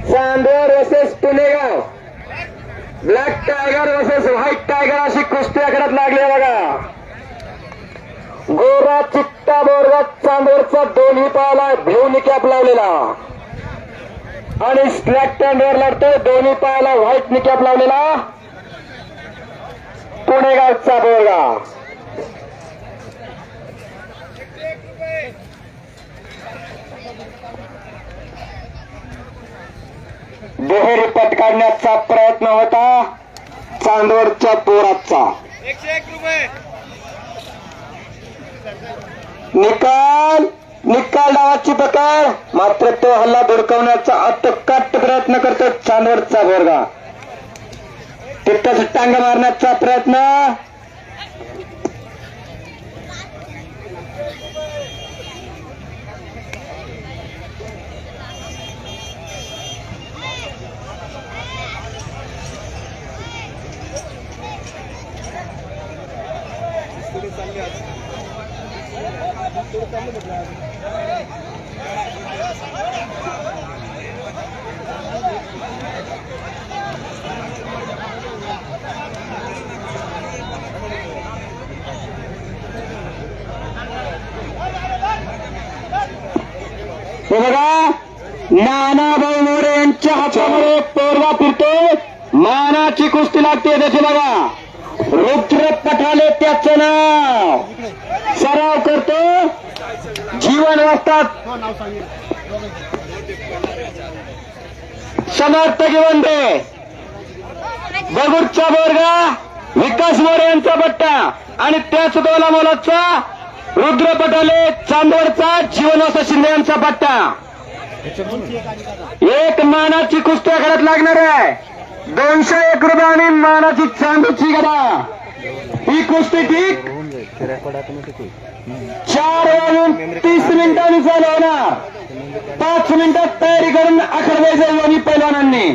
Chandor versus Punegaon. Black tiger versus white tiger अशी कुस्ती आखाड्यात लागली बघा. गोरा चित्ता बोरगा चांदोरचा दोन्ही पायाला ब्ल्यू निकॅप लावलेला आणि ब्लॅक स्टँडवर लढतोय दोन्ही पायाला व्हाईट निकॅप लावलेला पुणेगावचा बोरगा. दुहेरी पट काढण्याचा प्रयत्न होता चांदवडच्या पोराचा. निकाल डावाची पकड, मात्र तो हल्ला धुडकवण्याचा अटोकाट प्रयत्न करतो चांदवडचा बोरगा. तिथंच टांग मारण्याचा प्रयत्न. हे बघा, नानाभाऊ मोरे यांच्या हातामध्ये तोरवा फिरतो, मानाची कुस्ती लागते. त्याचे बघा, रुद्र पठाले त्याचं नाव. सराव करतो, जीवन वाचतात. समर्थ घेऊन दे. बगूरचा बोरगा विकास मोरे यांचा पट्टा आणि त्याच दोला मोलाचा रुद्र पटाले चांदवडचा जीवनवासा शिंदे यांचा पट्टा. एक मानाची कुस्ती आखाड्यात लागणार आहे. 201 रुपये आणि मानाची चांदीची गदा. ही कुस्ती ठीक 4:30 चालू होणार. 5 मिनिटात तयारी करून आखाडवायचं दोन्ही पैलवानांनी.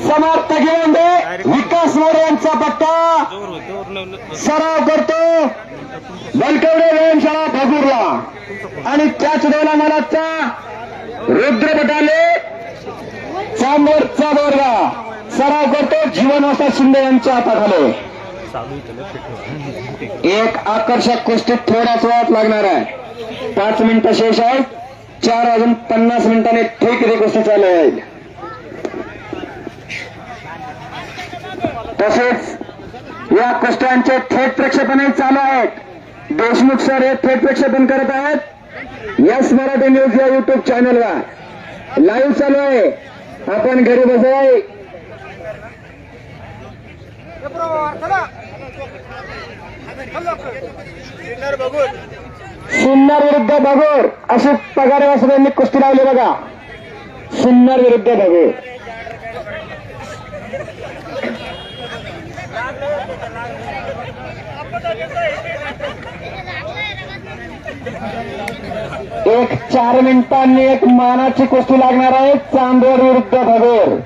समर्थ घेऊन दे विकास मोरे यांचा पट्टा सराव करतो बलकवडे व्यायामशाळा भगूरला आणि त्याच दोला मलाचा रुद्र पटाले चांदवडचा बोरगा सराव करतो जीवनवासा शिंदे यांच्या हाताखाली. एक आकर्षक कुस्ती थोड्याच वेळात लागणार आहे. 5 मिनिटं शेष आहेत. 4:50 मिनिटांनी ठीक ही कुस्ती चालू आहे. तसेच या कुस्त्यांचे थेट प्रक्षेपणही चालू आहेत. देशमुख सर हे थेट प्रक्षेपण करत आहेत यस मराठी न्यूज या युट्यूब चॅनलवर लाईव्ह चालू आहे. आपण घरी बसाय. सुन्नर विरुद्ध बगूर अशी पगार यांनी कुस्ती लावली बघा. सुन्नर विरुद्ध बगूर. एक 4 मिनिटांनी एक मानाची कुस्ती लागणार आहे. चांदवड विरुद्ध भगोर.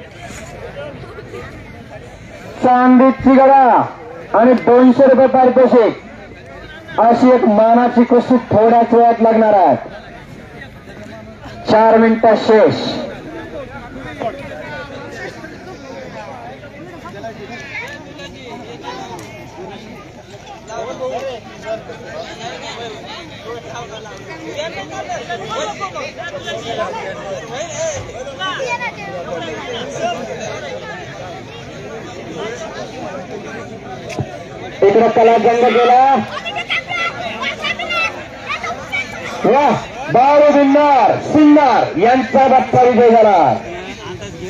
चांदीची गदा आणि 200 रुपये पारितोषिक अशी एक मानाची कुस्ती थोड्याच वेळात लागणार आहे. 4 मिनिटं शेष. इकडे कला जंग गेला. वा बाळू भिन्नार सिन्नार यांचा पत्ता विजय झाला.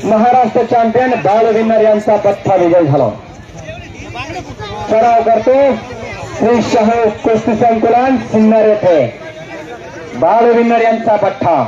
महाराष्ट्र चॅम्पियन बाळू भिन्नार यांचा पत्ता विजय झाला. सराव करतो श्री शाहू कुस्ती संकुलन सिन्नर येथे बाळू भिन्नार यांचा पट्टा.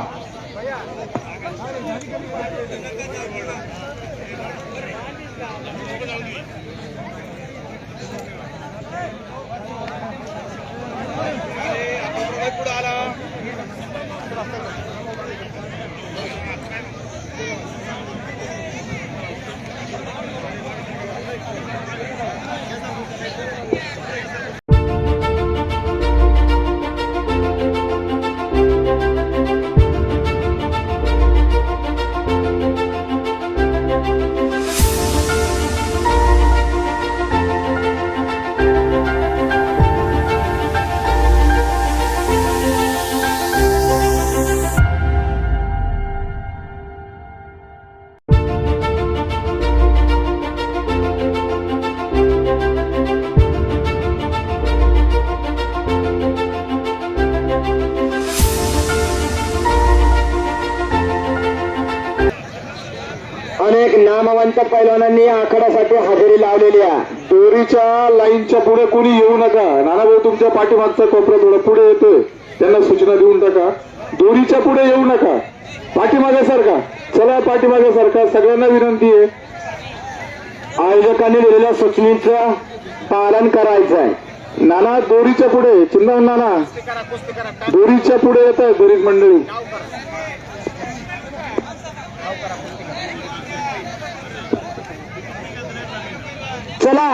एकच पैलवानांनी आखाड्यासाठी हजेरी लावलेली आहे. दोरीच्या लाईनच्या पुढे कोणी येऊ नका. नानाभाऊ तुमच्या पाठीमागचा कोपरा थोडा पुढे येतोय, त्यांना सूचना देऊन टाका. दोरीच्या पुढे येऊ नका, पाठीमागे सारखा. चला पाठीमागे सारखा. सगळ्यांना विनंती आहे, आयोजकांनी दिलेल्या सूचनेचं पालन करायचं आहे. नाना दोरीच्या पुढे, चिंता नाना दोरीच्या पुढे येत आहे बरीच मंडळी. चला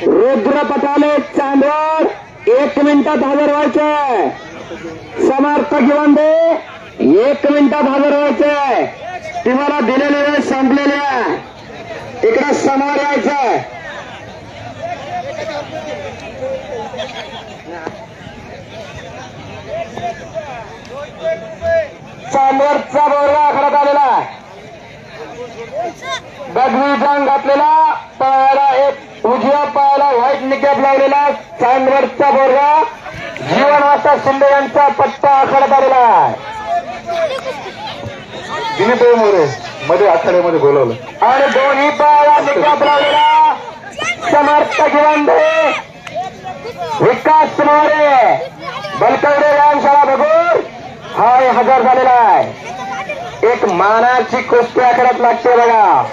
रुद्र पटाले चांदवड 1 मिनिटात हजर व्हायचंय. समर्थ घेऊन दे 1 मिनिटात हजर व्हायचंय. तुम्हाला दिलेली वेळ संपलेली आहे. इकडे समोर यायचंय. चांदवडचा बोर्ड आखण्यात आलेला आहे. गडवी जांग घातलेला, पायाला एक उजव्या पायाला व्हाईट निकॅप लावलेला चांदवडचा बोर्गा जीवनवासा शिंदे यांचा पट्टा आखण्यात आलेला आहे. दिलीप मोरे मध्ये आखाड्यामध्ये बोलवलं. आणि दोन्ही पायाला निकॅप लावलेला समर्थ गिवंदे विकास मोरे बलकवडे व्यायामशाळा बघून हा हजर झालेला आहे. एक मानाची कुस्ती आखाड्यात लागते बघा.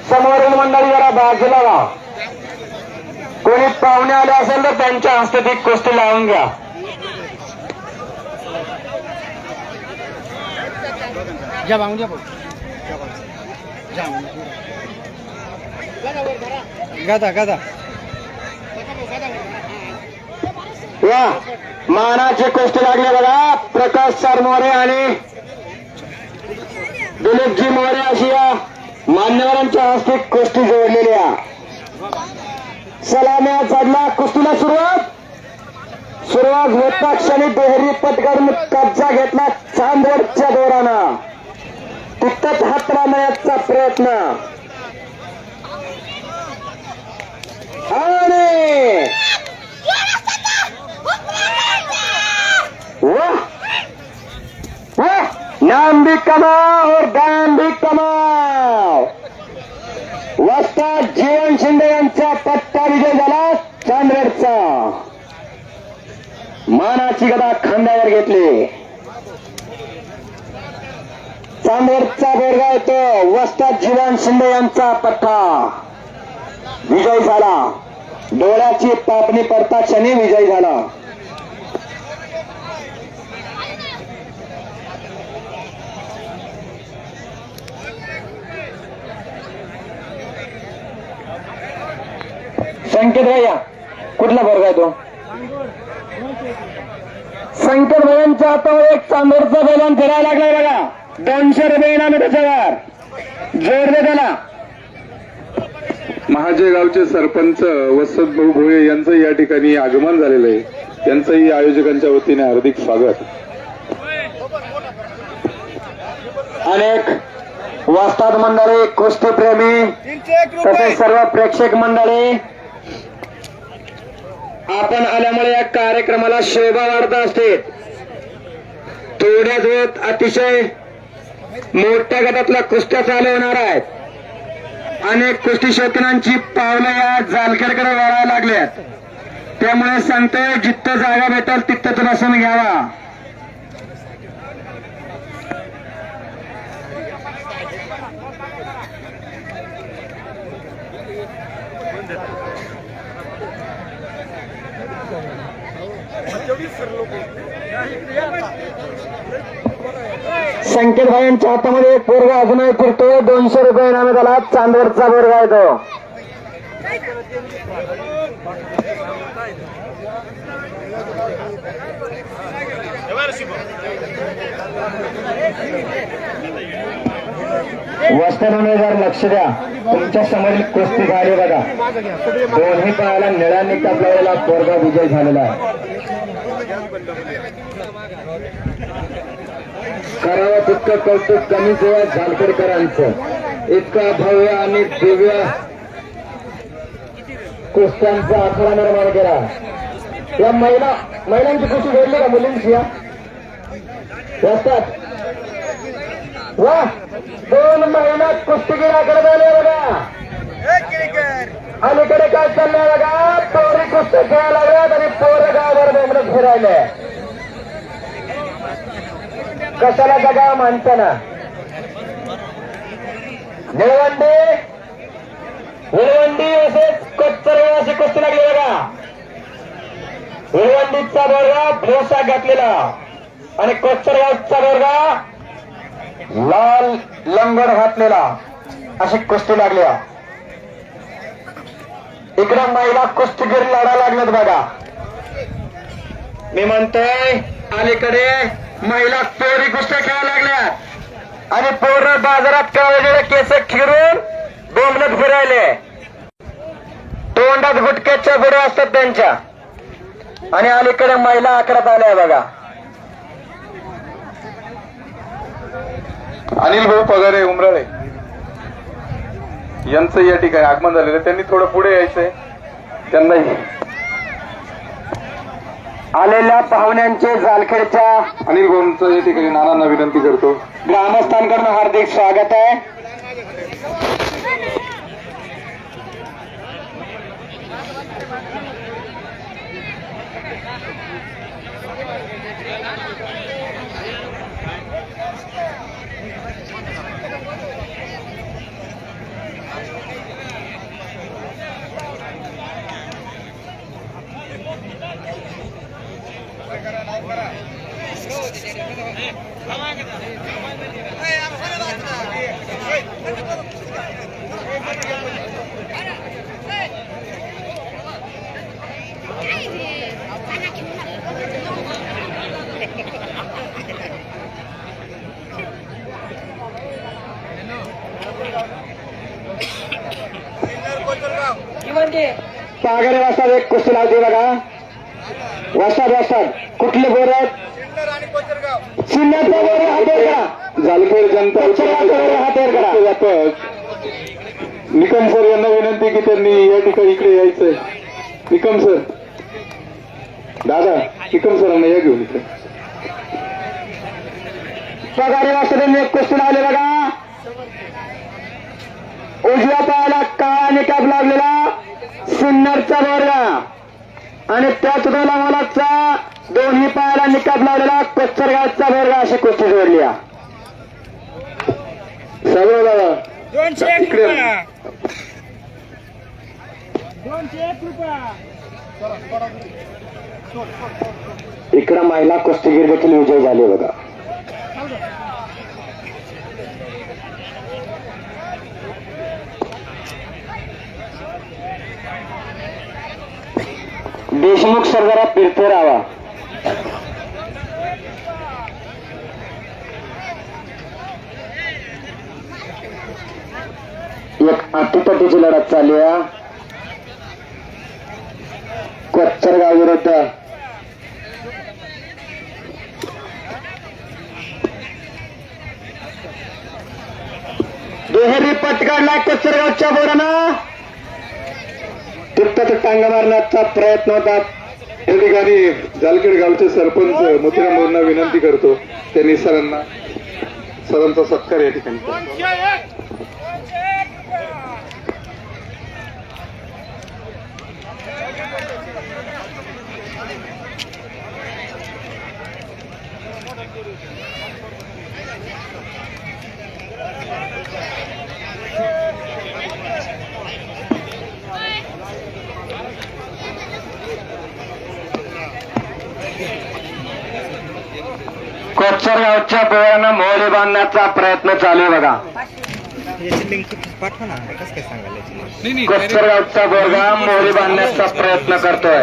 समोरील मंडळी जरा बाजूला व्हा. कोणी पाहुणे आले असेल तर त्यांच्या हस्ते ती कुस्ती लावून घ्या. या मानाची कुस्ती लागली बघा. प्रकाश सर मोरे आणि दिलीपजी मोरे अशी या मान्यवरांच्या हस्ते कुस्ती जोडलेली आहे. सलाम्या चढला. कुस्तीला सुरुवात होता क्षणी देहरी पटकरून कब्जा घेतला चांदवडच्या दोरानं. तिथंच हात लावण्याचा प्रयत्न आणि नाम भी कमाओ और दाम भी कमाओ. वस्ताद जीवन शिंदे यांचा पट्टा विजय झाला. चांदवडचा मानाची गदा खांद्यावर घेतली. चांदवडचा बोरगा येतो. वस्ताद जीवन शिंदे यांचा पट्टा विजय झाला. डोळ्याची पापणी पडता क्षणी विजय झाला. संकेत भैया कुठला बोरगा आहे तो? संकेत भैयांच्या हातावर एक चांदवडचा बैलान फिरायला लागलाय बघा. 200 रुपये इनाम आहे त्याच्यावर. जोर दे त्याला. महाजय गावचे सरपंच वसंत भाऊ भोये यांचं या ठिकाणी आगमन झालेलं आहे. त्यांचंही आयोजकांच्या वतीने हार्दिक स्वागत. अनेक वस्ताद मंडळी, कुस्ती प्रेमी तसेच सर्व प्रेक्षक मंडळी आपण आल्यामुळे या कार्यक्रमाला शोभा वाढत असते. थोड्याच वेळात अतिशय मोठ्या गटातल्या कुस्त्या चालू होणार आहेत. अनेक कुस्ती शौकीनांची पावलं या जालखेडकडे वळायला लागल्यात. त्यामुळे सांगतोय जिथं जागा भेटेल तिथंच बसून घ्यावा. संकेत भाईंच्या हातामध्ये एक पोरगा अजूनही फिरतोय. 200 रुपये इनामी झाला. चांदवडचा पोरगा आहे तो. वस्तादाने जर लक्ष द्या. तुमच्या समोरील कुस्ती झाली बघा. दोन्ही पायाला निळ्या निकाप लावलेला पोरगा विजय झालेला आहे. करावं तितकं कौतुक कमीच आहे जालखेडकरांचं. इतका भव्य आणि दिव्य कुस्त्यांचा आखाडा निर्माण केला. या महिलांची कुस्ती घडली का मुलींची? या असतात वा 2 महिला कुस्तीगीराकडे झाले बघा. अलीकडे काय चाललंय बघा, पोरी कुस्ती खेळायला लागल्यात आणि पोरं गावावर बोंबलत फिरायले. कशाला जगा माणसाना. निळवंडी असेच कोच्चरगावाची कुस्ती लागली बघा. निळवंडीचा बोरगा भोसा घातलेला आणि कोच्चरगावचा बोरगा लाल लंगड घातलेला, अशी कुस्ती लागली. इकडे महिला कुस्तीगीर लढा लागलेत बघा. मी म्हणतोय अलीकडे महिला पोरी कुस्त्या खेळायला लागल्यात आणि पोरं बाजारात कावलेले केस खिरून बोंबलत फिरायले. तोंडात गुटक्याच्या बुडे असतात त्यांच्या. आणि अलीकडे महिला आकड्यात आल्या बघा. अनिल भाऊ पगारे उमराळे यांचं या ठिकाणी आगमन झालेलं. त्यांनी थोडं पुढे यायचंय. त्यांनाही आलेल्या पाहुण्यांचे जालखेडच्या अनिल भाऊंचं या ठिकाणी नानांना विनंती करतो. ग्रामस्थांकडून हार्दिक स्वागत आहे. पागारे वाजतात एक कुस्ती लावते बघा. वाजतात कुठले बोर सिन्नरचा बोर हातेर करा. जालखेड जनता हातेर करा. निकम सर यांना विनंती की त्यांनी या ठिकाणी इकडे यायचंय. निकम सर, दादा निकम सरांना या घेऊन इकडे. पगारे वाजता एक कुस्ती लावले बघा. उजव्या पायाला काळा निकाब लागलेला सिन्नरचा बोरगा आणि त्याच मुलाचा दोन्ही पायाला निकाब लावलेला कोच्चरगावचा बोरगा, अशी कुस्ती जोडली. सगळं दादा इकडे इकडे महिला कुस्तीगीर देखील विजय झाले बघा. देशमुख सर जरा फिरते राहावा. एक अटीतटीची लढत चालली आहे कोच्चरगाव विरुद्ध. दुहेरी पट काढला कोच्चरगावच्या बोरानं. तिथंच टांग मारण्याचा प्रयत्न होता. या ठिकाणी जालखेड गावचे सरपंच मोतीराम भाऊंना विनंती करतो त्यांनी सरांचा सत्कार या ठिकाणी करा. कोच्चरगावच्या पोरांना मोहरी बांधण्याचा प्रयत्न चालू आहे बघा. कोच्चरगावचा बोरगा मोहरी बांधण्याचा प्रयत्न करतोय.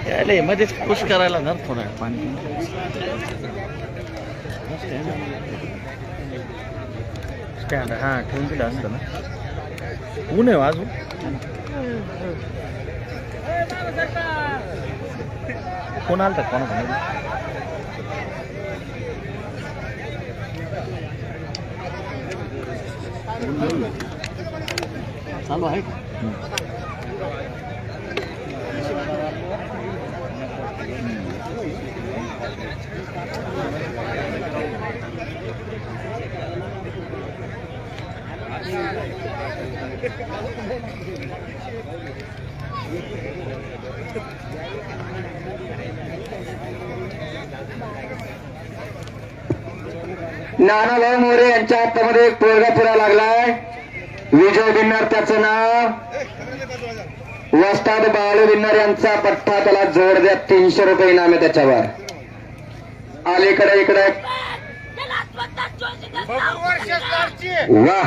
यायला मध्येच खुश करायला ना थोडा पाणी स्टँड हां ठेवून दिलं असतं ना. ऊन आहे अजून. कोण आलं तर कोणा चालू आहे. नानाभाऊ मोरे यांच्या हातामध्ये एक पोरगा फिरायला लागलाय. विजय बिन्नर त्याचं नाव. वस्ताद बाळू बिन्नर यांचा पट्टा. त्याला जोड द्या. 300 रुपये इनाम आहे त्याच्यावर. अलीकडे इकडे वा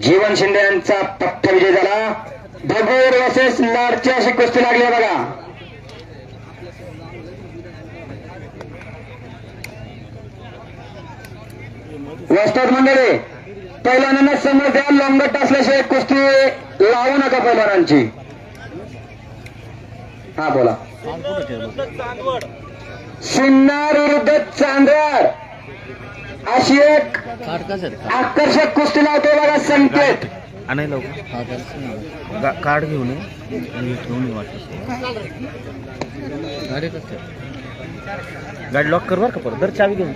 जीवन शिंदे यांचा पट्टा विजय झाला. भगूर वर्सेस लाडची अशी कुस्ती लागली आहे बघा. वस्ताद मंडळी पहिल्यांदा समोर द्या. लंगट असल्याशिवाय कुस्ती लावू नका पहिलवानांची. हा बोला. सिन्नर विरुद्ध चांदवड अशी एक आकर्षक कुस्ती लावते बघा. संकेत आणि लवकर कार्ड घेऊन ये आणि ठेवून ये. वाटत गाडी कसं गाडी लॉक कर बरं का. परत दर चावी घेऊन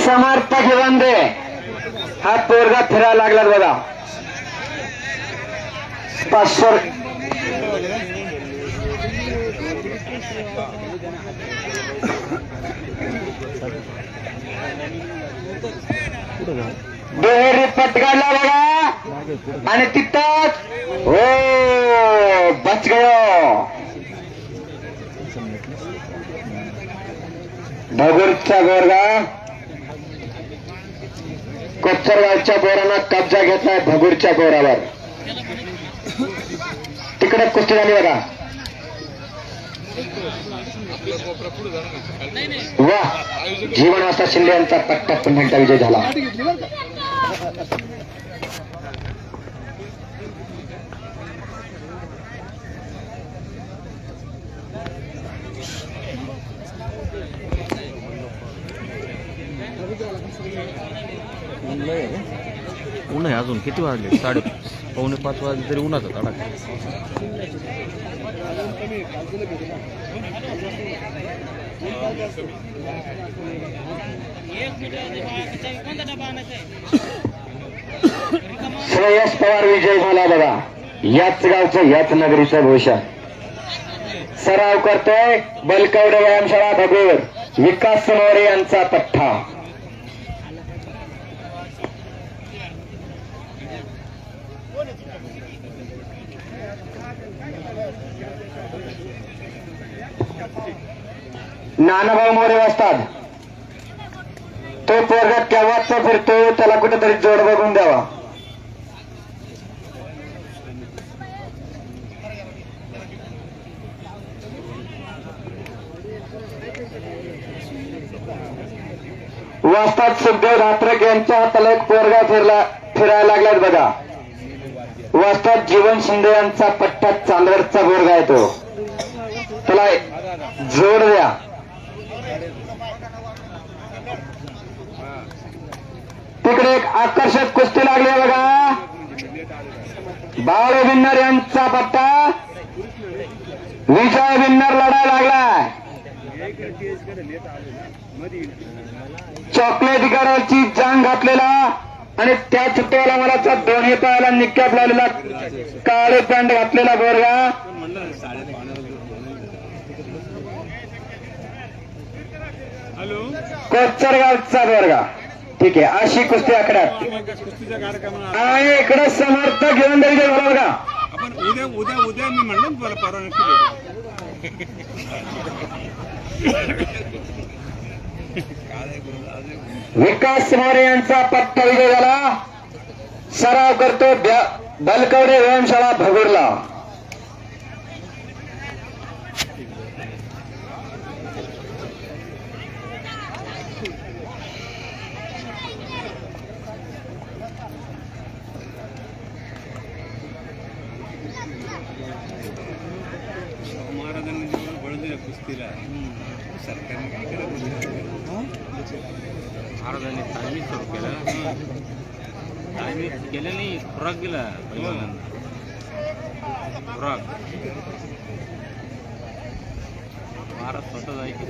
समर्थ घेऊन दे. हा पोरगा फिरायला लागला बघा. 500 दुहेरी पटकाडला बघा. आणि तिथंच हो बच गयो. भगूरचा गोरगा कोच्चरगावच्या बोरानं कब्जा घेतलाय. भगूरच्या गोरावर तिकडे कुस्ती झाली बघा. वा जीवन वास्ता शिंदे यांचा पट्टा पुन्हा एकदा विजय झाला. ऊन आहे अजून. किती वाजले? 4:45 वाजले तरी उन्हाचा तडाखा. श्रेयस पवार विजय झाला बघा. याच गावचं याच नगरीचं भूषण. सराव करतोय बलकवडे व्यायामशाळा भगूर. विकास मोरे यांचा पट्टा. नानाभाऊ मोरे वाजतात. तो पोरगा केव्हाचा फिरतो. त्याला कुठेतरी जोड बघून द्यावा. वाजतात सुखदेव धात्रक यांच्या हाताला एक पोरगा फिरायला लागलाय बघा. वाजतात जीवन शिंदे यांचा पट्टा. चांदवडचा पोरगा आहे तो. त्याला जोड द्या. तिकडे एक आकर्षक कुस्ती लागली बघा. बाळू बिन्नर यांचा पट्टा. विजय बिन्नर लढायला लागलाय. चॉकलेट कलरची जांग घातलेला आणि त्या चित्तवाला मलाचा दोन्ही पायाला निक्क्यात लावलेला काळे पॅन्ट घातलेला गोरगा. कोचरगावचा बोरगा. ठीक आहे, अशी कुस्ती आकड्यात आणि इकडे समर्थ घेऊन द्यायचे बरोबर का. उद्या मी म्हणलं ना मला परवा विकास मोरे यांचा पट्टा विजय झाला. सराव करतो बलकवडे व्यायामशाळा भगुरला. महाराजांनी जेवढं बळ दिलं कुस्तीला सरकारने काय केलं महाराजांनी तालमीच सुरू केलं. तालमी केलं नाही, खुराक दिला पहिल्यांदा. खुराक महाराज स्वतः जायचे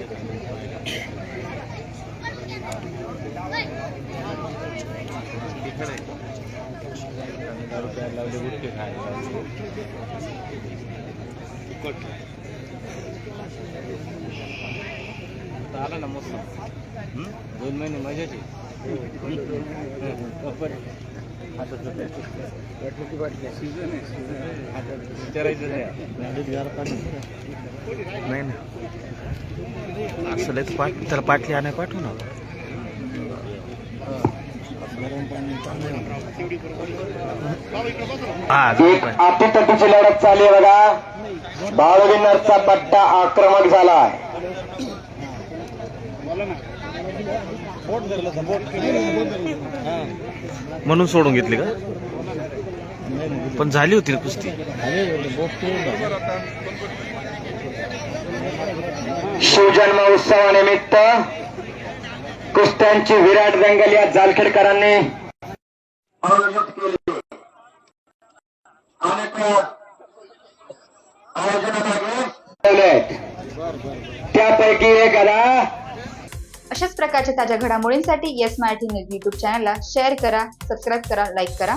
तिकडे दारू प्यायला लावले, गुटखे खायला लावले. आला ना मस्त 2 महिने मजाची. विचारायचं नाही ना, असं त्याला पाटली आणाय पाठवू ना. अटीतटीची लढत चालली बघा. बाळविनरचा पट्टा आक्रमक झाला. म्हणून सोडून घेतली का? पण झाली होती कुस्ती. शिवजन्म उत्सवानिमित्त कुस्त्यांची विराट दंगल या जालखेडकरांनी आयोजित केली. त्यापैकी एक अशाच प्रकारच्या ताज्या घडामोडींसाठी येस मराठी न्यूज यूट्यूब चॅनलला शेअर करा, सबस्क्राईब करा, लाईक करा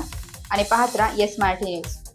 आणि पाहत राहा येस मराठी न्यूज.